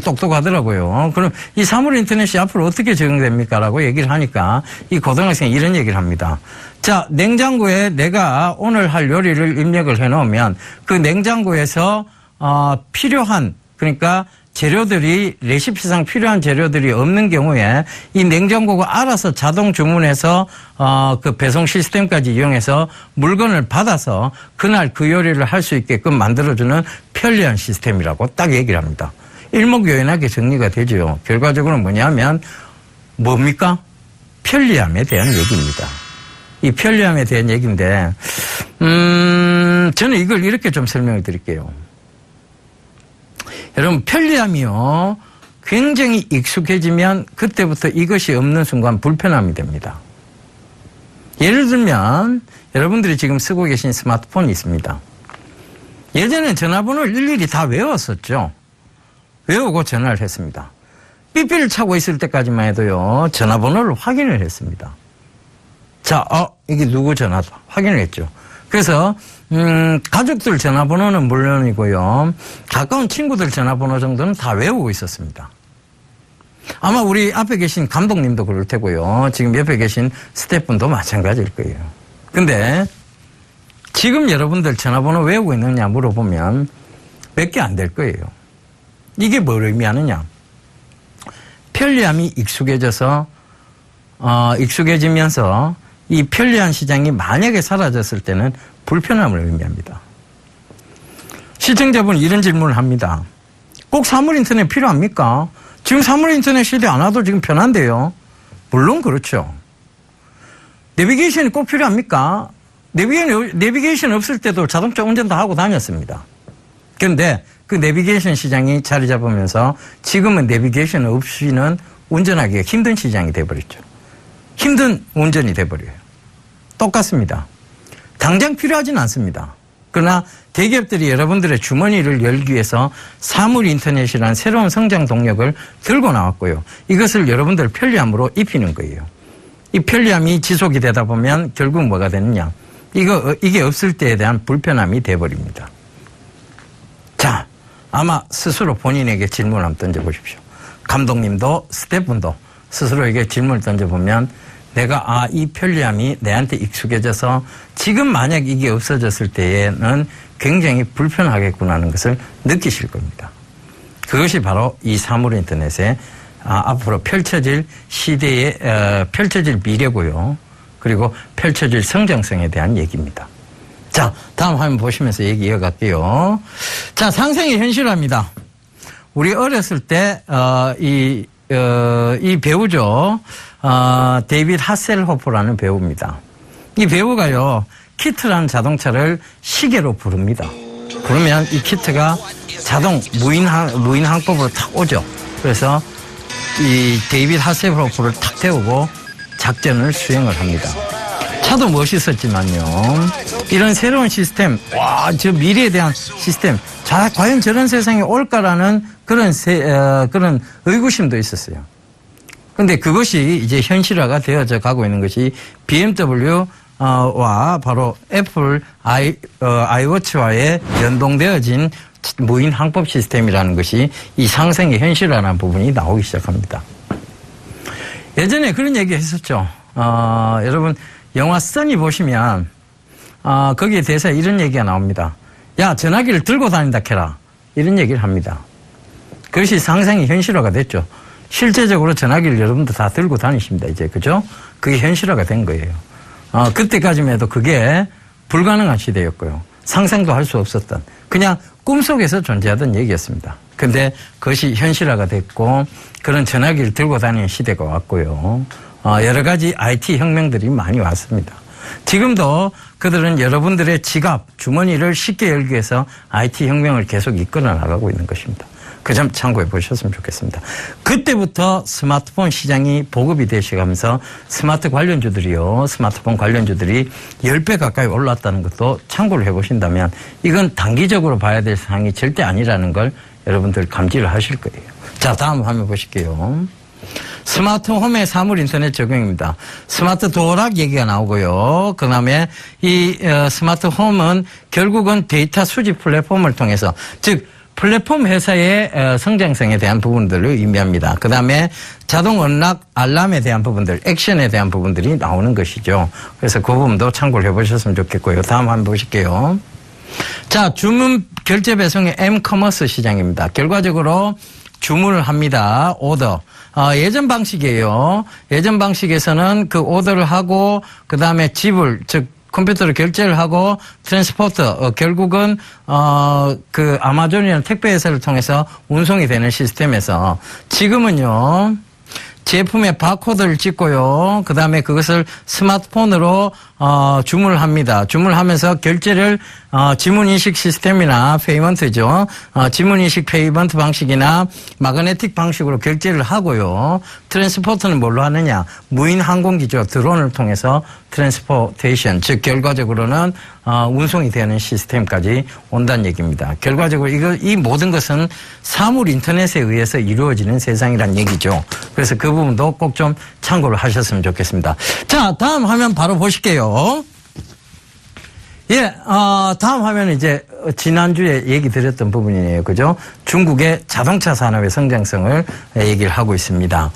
똑똑하더라고요. 그럼 이 사물 인터넷이 앞으로 어떻게 적용됩니까? 라고 얘기를 하니까 이 고등학생이 이런 얘기를 합니다. 자, 냉장고에 내가 오늘 할 요리를 입력을 해놓으면 그 냉장고에서 필요한, 그러니까 재료들이 레시피상 필요한 재료들이 없는 경우에 이 냉장고가 알아서 자동 주문해서 그 배송 시스템까지 이용해서 물건을 받아서 그날 그 요리를 할 수 있게끔 만들어주는 편리한 시스템이라고 딱 얘기를 합니다. 일목요연하게 정리가 되죠. 결과적으로 뭐냐면 뭡니까? 편리함에 대한 얘기입니다. 이 편리함에 대한 얘기인데 저는 이걸 이렇게 좀 설명을 드릴게요. 여러분 편리함이요. 굉장히 익숙해지면 그때부터 이것이 없는 순간 불편함이 됩니다. 예를 들면 여러분들이 지금 쓰고 계신 스마트폰이 있습니다. 예전에 전화번호를 일일이 다 외웠었죠. 외우고 전화를 했습니다. 삐삐를 차고 있을 때까지만 해도요. 전화번호를 확인을 했습니다. 자, 이게 누구 전화다 확인을 했죠. 그래서 가족들 전화번호는 물론이고요. 가까운 친구들 전화번호 정도는 다 외우고 있었습니다. 아마 우리 앞에 계신 감독님도 그럴 테고요. 지금 옆에 계신 스태프분도 마찬가지일 거예요. 근데 지금 여러분들 전화번호 외우고 있느냐 물어보면 몇 개 안 될 거예요. 이게 뭘 의미하느냐? 편리함이 익숙해지면서 이 편리한 시장이 만약에 사라졌을 때는 불편함을 의미합니다. 시청자분 이런 질문을 합니다. 꼭 사물 인터넷 필요합니까? 지금 사물 인터넷 시대 안 와도 지금 편한데요. 물론 그렇죠. 내비게이션이 꼭 필요합니까? 내비게이션 없을 때도 자동차 운전도 하고 다녔습니다. 그런데 그 내비게이션 시장이 자리 잡으면서 지금은 내비게이션 없이는 운전하기가 힘든 시장이 돼버렸죠. 힘든 운전이 돼버려요. 똑같습니다. 당장 필요하진 않습니다. 그러나 대기업들이 여러분들의 주머니를 열기 위해서 사물 인터넷이라는 새로운 성장 동력을 들고 나왔고요. 이것을 여러분들 편리함으로 입히는 거예요. 이 편리함이 지속이 되다 보면 결국 뭐가 되느냐. 이게 없을 때에 대한 불편함이 돼버립니다. 자, 아마 스스로 본인에게 질문을 한번 던져보십시오. 감독님도 스태프분도 스스로에게 질문을 던져보면 내가 이 편리함이 내한테 익숙해져서 지금 만약 이게 없어졌을 때에는 굉장히 불편하겠구나 하는 것을 느끼실 겁니다. 그것이 바로 이 사물 인터넷의 앞으로 펼쳐질 시대의 펼쳐질 미래고요. 그리고 펼쳐질 성장성에 대한 얘기입니다. 자, 다음 화면 보시면서 얘기 이어갈게요. 자, 상생이 현실화입니다. 우리 어렸을 때 이 배우죠. 데이빗 하셀호프라는 배우입니다. 이 배우가요, 키트라는 자동차를 시계로 부릅니다. 그러면 이 키트가 자동 무인 항법으로 탁 오죠. 그래서 이 데이빗 하셀호프를 탁 태우고 작전을 수행을 합니다. 차도 멋있었지만요. 이런 새로운 시스템, 저 미래에 대한 시스템, 과연 저런 세상이 올까라는 그런 의구심도 있었어요. 그런데 그것이 이제 현실화가 되어져 가고 있는 것이 BMW와 바로 애플 아이워치와의 연동되어진 무인 항법 시스템이라는 것이 이 상생의 현실화라는 부분이 나오기 시작합니다. 예전에 그런 얘기 했었죠. 여러분 영화 써니 보시면 거기에 대해서 이런 얘기가 나옵니다. 야, 전화기를 들고 다닌다 캐라. 이런 얘기를 합니다. 그것이 상생이 현실화가 됐죠. 실제적으로 전화기를 여러분들 다 들고 다니십니다. 이제 그죠? 그게 현실화가 된 거예요. 그때까지만 해도 그게 불가능한 시대였고요. 상상도 할 수 없었던 그냥 꿈속에서 존재하던 얘기였습니다. 근데 그것이 현실화가 됐고 그런 전화기를 들고 다니는 시대가 왔고요. 여러 가지 IT 혁명들이 많이 왔습니다. 지금도 그들은 여러분들의 지갑, 주머니를 쉽게 열기 위해서 IT 혁명을 계속 이끌어 나가고 있는 것입니다. 그 점 참고해 보셨으면 좋겠습니다. 그때부터 스마트폰 시장이 보급이 되시면서 스마트폰 관련주들이 10배 가까이 올랐다는 것도 참고를 해보신다면 이건 단기적으로 봐야 될 사항이 절대 아니라는 걸 여러분들 감지를 하실 거예요. 자, 다음 화면 보실게요. 스마트 홈의 사물 인터넷 적용입니다. 스마트 도어락 얘기가 나오고요. 그 다음에 이 스마트 홈은 결국은 데이터 수집 플랫폼을 통해서 즉 플랫폼 회사의 성장성에 대한 부분들을 의미합니다. 그 다음에 자동 언락 알람에 대한 부분들, 액션에 대한 부분들이 나오는 것이죠. 그래서 그 부분도 참고를 해보셨으면 좋겠고요. 다음 한번 보실게요. 자, 주문 결제 배송의 M-커머스 시장입니다. 결과적으로 주문을 합니다. 오더. 예전 방식이에요. 예전 방식에서는 그 오더를 하고 그 다음에 지불, 즉 컴퓨터로 결제를 하고 트랜스포터 결국은 그 아마존이라는 택배 회사를 통해서 운송이 되는 시스템에서 지금은요. 제품의 바코드를 찍고요. 그 다음에 그것을 스마트폰으로 주문을 합니다. 주문을 하면서 결제를 지문인식 시스템이나 페이먼트죠. 지문인식 페이먼트 방식이나 마그네틱 방식으로 결제를 하고요. 트랜스포트는 뭘로 하느냐. 무인 항공기죠. 드론을 통해서 트랜스포테이션, 즉 결과적으로는 운송이 되는 시스템까지 온다는 얘기입니다. 결과적으로 이 모든 것은 사물 인터넷에 의해서 이루어지는 세상이란 얘기죠. 그래서 그 부분도 꼭 좀 참고를 하셨으면 좋겠습니다. 자, 다음 화면 바로 보실게요. 예, 다음 화면은 이제 지난주에 얘기 드렸던 부분이네요. 그죠? 중국의 자동차 산업의 성장성을 얘기를 하고 있습니다.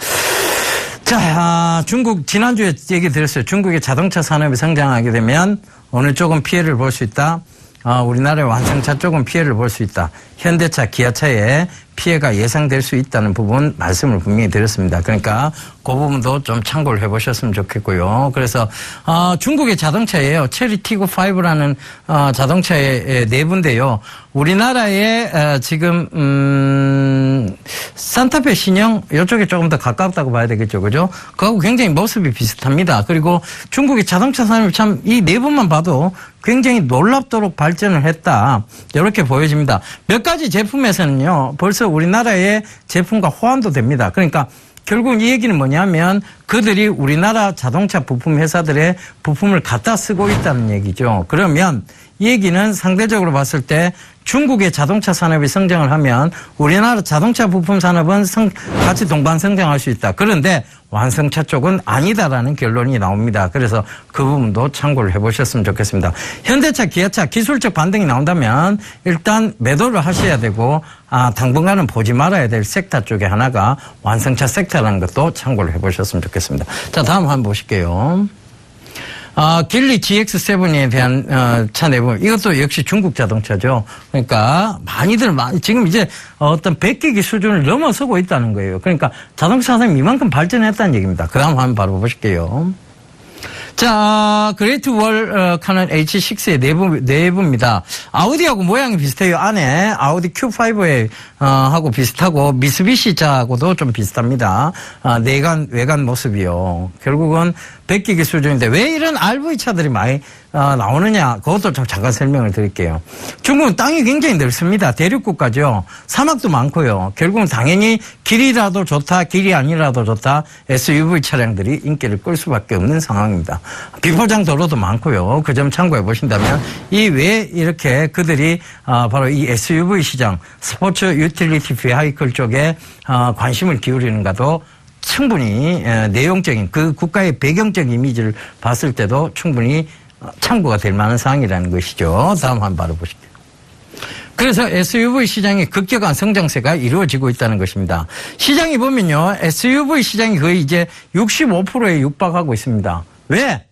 자, 중국 지난주에 얘기 드렸어요. 중국의 자동차 산업이 성장하게 되면 어느 쪽은 피해를 볼 수 있다. 우리나라의 완성차 쪽은 피해를 볼 수 있다. 현대차, 기아차에 피해가 예상될 수 있다는 부분 말씀을 분명히 드렸습니다. 그러니까 그 부분도 좀 참고를 해보셨으면 좋겠고요. 그래서 중국의 자동차예요. 체리 티고5라는 자동차의 내부인데요. 우리나라에 지금 산타페 신형 이쪽에 조금 더 가깝다고 봐야 되겠죠, 그죠? 그하고 굉장히 모습이 비슷합니다. 그리고 중국의 자동차 산업이 참 이 내부만 봐도 굉장히 놀랍도록 발전을 했다. 이렇게 보여집니다. 몇 가지 제품에서는요, 벌써 우리나라의 제품과 호환도 됩니다. 그러니까 결국 이 얘기는 뭐냐면 그들이 우리나라 자동차 부품 회사들의 부품을 갖다 쓰고 있다는 얘기죠. 그러면 이 얘기는 상대적으로 봤을 때 중국의 자동차 산업이 성장을 하면 우리나라 자동차 부품 산업은 같이 동반 성장할 수 있다. 그런데 완성차 쪽은 아니다라는 결론이 나옵니다. 그래서 그 부분도 참고를 해보셨으면 좋겠습니다. 현대차, 기아차 기술적 반등이 나온다면 일단 매도를 하셔야 되고 당분간은 보지 말아야 될 섹터 쪽에 하나가 완성차 섹터라는 것도 참고를 해보셨으면 좋겠습니다. 자, 다음 한번 보실게요. 길리 GX7에 대한 차 내부, 이것도 역시 중국 자동차죠. 그러니까 많이들 지금 이제 어떤 100기기 수준을 넘어서고 있다는 거예요. 그러니까 자동차 산업이 이만큼 발전했다는 얘기입니다. 그 다음 한번 바로 보실게요. 자, 그레이트 월 카논 H6의 내부입니다. 아우디하고 모양이 비슷해요. 안에 아우디 Q5에 하고 비슷하고 미쓰비시 차하고도 좀 비슷합니다. 외관 모습이요. 결국은 100기기 수준인데 왜 이런 RV 차들이 많이 나오느냐, 그것도 좀 잠깐 설명을 드릴게요. 중국은 땅이 굉장히 넓습니다. 대륙국가죠. 사막도 많고요. 결국은 당연히 길이라도 좋다, 길이 아니라도 좋다, SUV 차량들이 인기를 끌 수밖에 없는 상황입니다. 비포장 도로도 많고요. 그 점 참고해 보신다면 이 왜 이렇게 그들이 바로 이 SUV 시장, 스포츠 유틸리티 비하이클 쪽에 관심을 기울이는가도 충분히 내용적인 그 국가의 배경적 이미지를 봤을 때도 충분히 참고가 될 만한 사항이라는 것이죠. 다음 한번 바로 보실게요. 그래서 SUV 시장의 급격한 성장세가 이루어지고 있다는 것입니다. 시장이 보면요, SUV 시장이 거의 이제 65%에 육박하고 있습니다. 왜?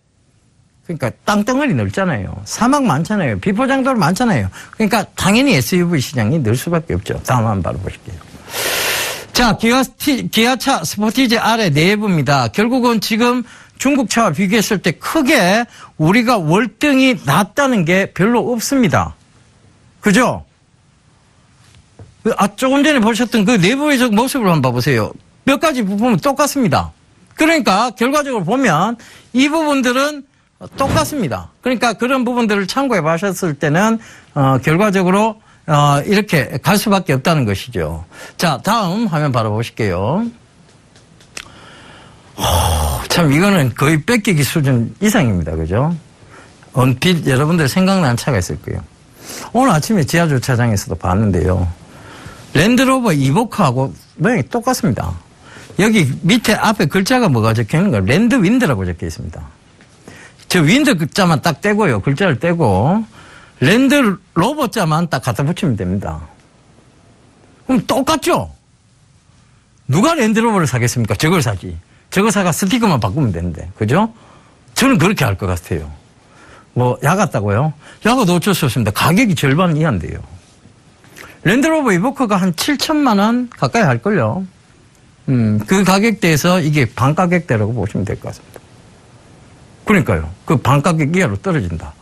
그러니까 땅덩어리 넓잖아요. 사막 많잖아요. 비포장도로 많잖아요. 그러니까 당연히 SUV 시장이 늘 수밖에 없죠. 다음 한번 바로 보실게요. 자, 기아차 스포티지 R의 내부입니다. 결국은 지금 중국 차와 비교했을 때 크게 우리가 월등히 낮다는 게 별로 없습니다. 그죠? 조금 전에 보셨던 그 내부의 모습을 한번 봐보세요. 몇 가지 부품은 똑같습니다. 그러니까 결과적으로 보면 이 부분들은 똑같습니다. 그러니까 그런 부분들을 참고해 보셨을 때는 결과적으로 이렇게 갈 수밖에 없다는 것이죠. 자, 다음 화면 바로 보실게요. 참 이거는 거의 뺏기기 수준 이상입니다. 그죠? 언핏 여러분들 생각나는 차가 있을 거예요. 오늘 아침에 지하주차장에서도 봤는데요. 랜드로버 이보크하고 모양이 똑같습니다. 여기 밑에 앞에 글자가 뭐가 적혀 있는가? 랜드윈드라고 적혀 있습니다. 저 윈드 글자만 딱 떼고요. 글자를 떼고 랜드로버 자만 딱 갖다 붙이면 됩니다. 그럼 똑같죠? 누가 랜드로버를 사겠습니까? 저걸 사지. 저거 사가 스티커만 바꾸면 되는데. 그죠? 저는 그렇게 할 것 같아요. 뭐, 야 같다고요? 야가 어쩔 수 없습니다. 가격이 절반 이하인데요. 랜드로버 이보커가 한 7천만 원 가까이 할걸요. 그 가격대에서 이게 반 가격대라고 보시면 될 것 같습니다. 그러니까요. 그 반 가격 이하로 떨어진다.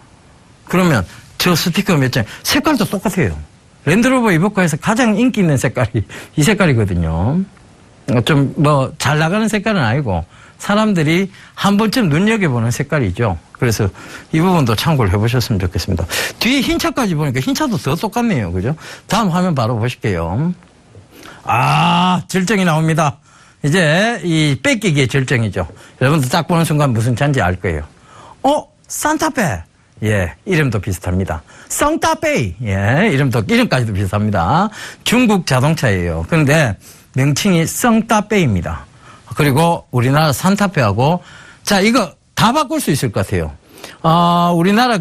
그러면 저 스티커 몇 장, 색깔도 똑같아요. 랜드로버 이보커에서 가장 인기 있는 색깔이 이 색깔이거든요. 좀 뭐 잘 나가는 색깔은 아니고 사람들이 한 번쯤 눈여겨보는 색깔이죠. 그래서 이 부분도 참고를 해보셨으면 좋겠습니다. 뒤에 흰 차까지 보니까 흰 차도 더 똑같네요. 그죠? 다음 화면 바로 보실게요. 절정이 나옵니다. 이제 이 뺏기기의 절정이죠. 여러분들 딱 보는 순간 무슨 차인지 알 거예요. 산타페. 예, 이름도 비슷합니다. 성타페이. 예, 이름까지도 비슷합니다. 중국 자동차예요. 그런데 명칭이 성타페이입니다. 그리고 우리나라 산타페하고, 자, 이거 다 바꿀 수 있을 것 같아요. 우리나라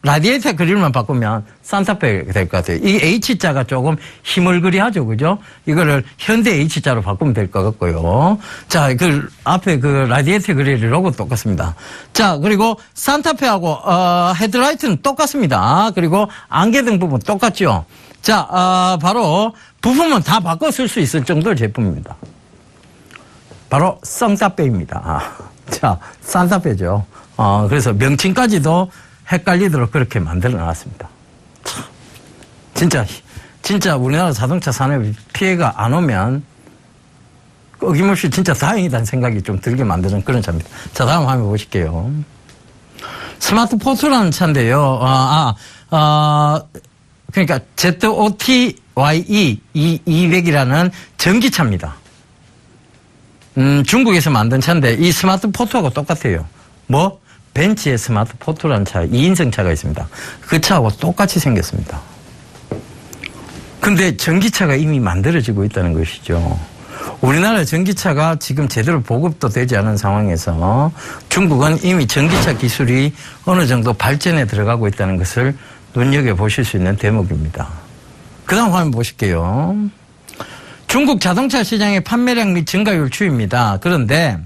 라디에이터 그릴만 바꾸면 산타페가 될 것 같아요. 이 H자가 조금 희물그리하죠, 그죠? 이거를 현대 H자로 바꾸면 될 것 같고요. 자, 앞에 라디에이터 그릴 로고 똑같습니다. 자, 그리고 산타페하고, 헤드라이트는 똑같습니다. 그리고 안개등 부분 똑같죠? 자, 바로 부품은 다 바꿔 쓸 수 있을 정도의 제품입니다. 바로 쌍따빼입니다. 자, 산타페죠. 그래서 명칭까지도 헷갈리도록 그렇게 만들어 놨습니다. 진짜 우리나라 자동차 산업에 피해가 안 오면 어김없이 진짜 다행이다는 생각이 좀 들게 만드는 그런 차입니다. 자, 다음 화면 보실게요. 스마트 포트라는 차인데요. 그러니까 ZOTYE 200이라는 전기차입니다. 중국에서 만든 차인데 이 스마트 포트하고 똑같아요. 뭐? 벤츠의 스마트 포트라는 차, 2인승 차가 있습니다. 그 차하고 똑같이 생겼습니다. 근데 전기차가 이미 만들어지고 있다는 것이죠. 우리나라 전기차가 지금 제대로 보급도 되지 않은 상황에서 중국은 이미 전기차 기술이 어느 정도 발전에 들어가고 있다는 것을 눈여겨보실 수 있는 대목입니다. 그 다음 화면 보실게요. 중국 자동차 시장의 판매량 및 증가율 추이입니다. 그런데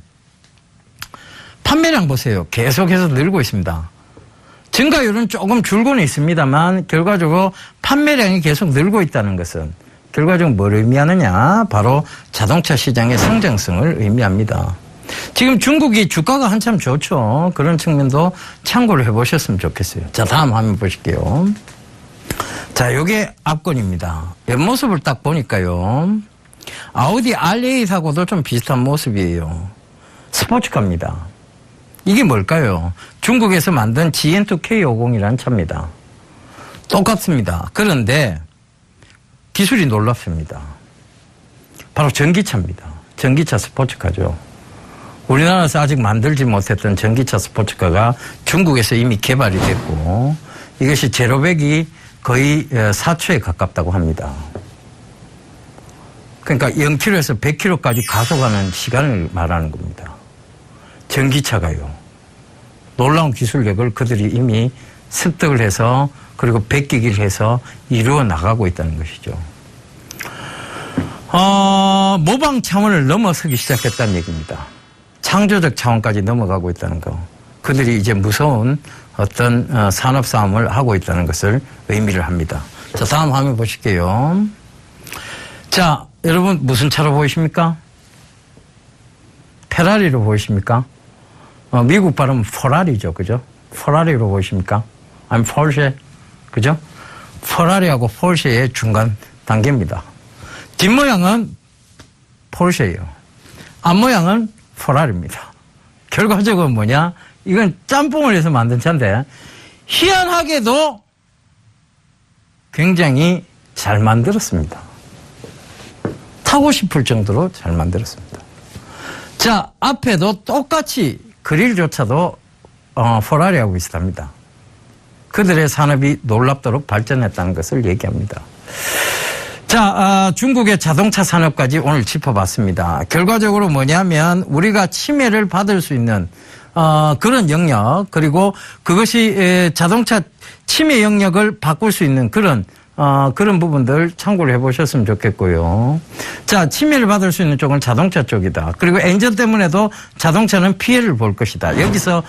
판매량 보세요. 계속해서 늘고 있습니다. 증가율은 조금 줄고는 있습니다만 결과적으로 판매량이 계속 늘고 있다는 것은 결과적으로 뭘 의미하느냐? 바로 자동차 시장의 성장성을 의미합니다. 지금 중국이 주가가 한참 좋죠. 그런 측면도 참고를 해보셨으면 좋겠어요. 자, 다음 화면 보실게요. 자, 요게 앞건입니다. 옆모습을 딱 보니까요. 아우디 R8하고도 좀 비슷한 모습이에요. 스포츠카입니다. 이게 뭘까요? 중국에서 만든 GN2K50이라는 차입니다. 똑같습니다. 그런데 기술이 놀랍습니다. 바로 전기차입니다. 전기차 스포츠카죠. 우리나라에서 아직 만들지 못했던 전기차 스포츠카가 중국에서 이미 개발이 됐고 이것이 제로백이 거의 4초에 가깝다고 합니다. 그러니까 0km에서 100km까지 가속하는 시간을 말하는 겁니다. 전기차가요. 놀라운 기술력을 그들이 이미 습득을 해서 그리고 베끼기를 해서 이루어 나가고 있다는 것이죠. 모방 차원을 넘어서기 시작했다는 얘기입니다. 창조적 차원까지 넘어가고 있다는 거. 그들이 이제 무서운 어떤 산업 싸움을 하고 있다는 것을 의미를 합니다. 자, 다음 화면 보실게요. 자, 여러분 무슨 차로 보이십니까? 페라리로 보이십니까? 미국 발음은 포라리죠. 그죠? 포라리로 보이십니까? 아니면 폴쉐. 그죠? 포라리하고 폴쉐의 중간 단계입니다. 뒷모양은 폴쉐예요. 앞모양은 포라리입니다. 결과적으로 뭐냐? 이건 짬뽕을 해서 만든 차인데 희한하게도 굉장히 잘 만들었습니다. 타고 싶을 정도로 잘 만들었습니다. 자, 앞에도 똑같이 그릴조차도 포라리하고 비슷합니다. 그들의 산업이 놀랍도록 발전했다는 것을 얘기합니다. 자, 중국의 자동차 산업까지 오늘 짚어봤습니다. 결과적으로 뭐냐면 우리가 침해를 받을 수 있는 그런 영역, 그리고 그것이 자동차 침해 영역을 바꿀 수 있는 그런 부분들 참고를 해보셨으면 좋겠고요. 자, 침해를 받을 수 있는 쪽은 자동차 쪽이다. 그리고 엔진 때문에도 자동차는 피해를 볼 것이다. 여기서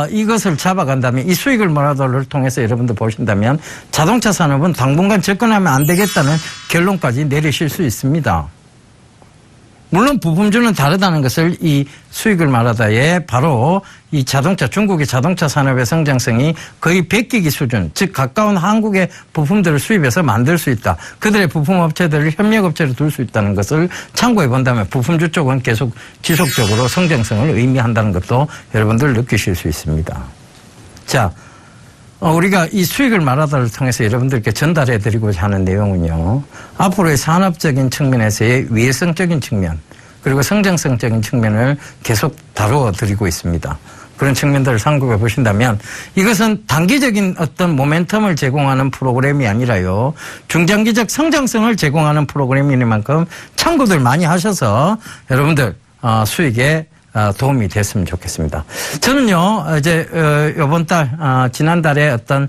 이것을 잡아간다면 이 수익을 몰아도를 통해서 여러분들 보신다면 자동차 산업은 당분간 접근하면 안 되겠다는 결론까지 내리실 수 있습니다. 물론 부품주는 다르다는 것을 이 수익을 말하다에 바로 이 중국의 자동차 산업의 성장성이 거의 베끼기 수준, 즉 가까운 한국의 부품들을 수입해서 만들 수 있다. 그들의 부품업체들을 협력업체로 둘 수 있다는 것을 참고해 본다면 부품주 쪽은 계속 지속적으로 성장성을 의미한다는 것도 여러분들 느끼실 수 있습니다. 자, 우리가 이 수익을 말하다를 통해서 여러분들께 전달해 드리고자 하는 내용은요. 앞으로의 산업적인 측면에서의 위해성적인 측면 그리고 성장성적인 측면을 계속 다루어 드리고 있습니다. 그런 측면들을 참고해 보신다면 이것은 단기적인 어떤 모멘텀을 제공하는 프로그램이 아니라요. 중장기적 성장성을 제공하는 프로그램이니만큼 참고들 많이 하셔서 여러분들 수익에 도움이 됐으면 좋겠습니다. 저는요, 이제, 요번 달, 지난달에 어떤,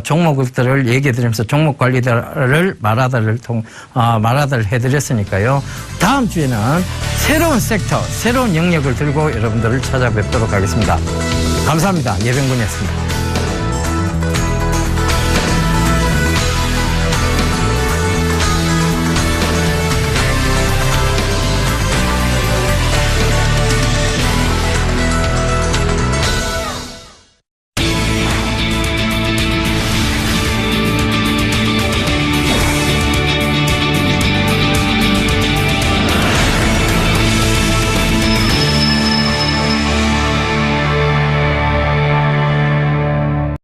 종목들을 얘기해 드리면서 종목 관리를 말하다를 해드렸으니까요. 다음 주에는 새로운 섹터, 새로운 영역을 들고 여러분들을 찾아뵙도록 하겠습니다. 감사합니다. 예병군이었습니다.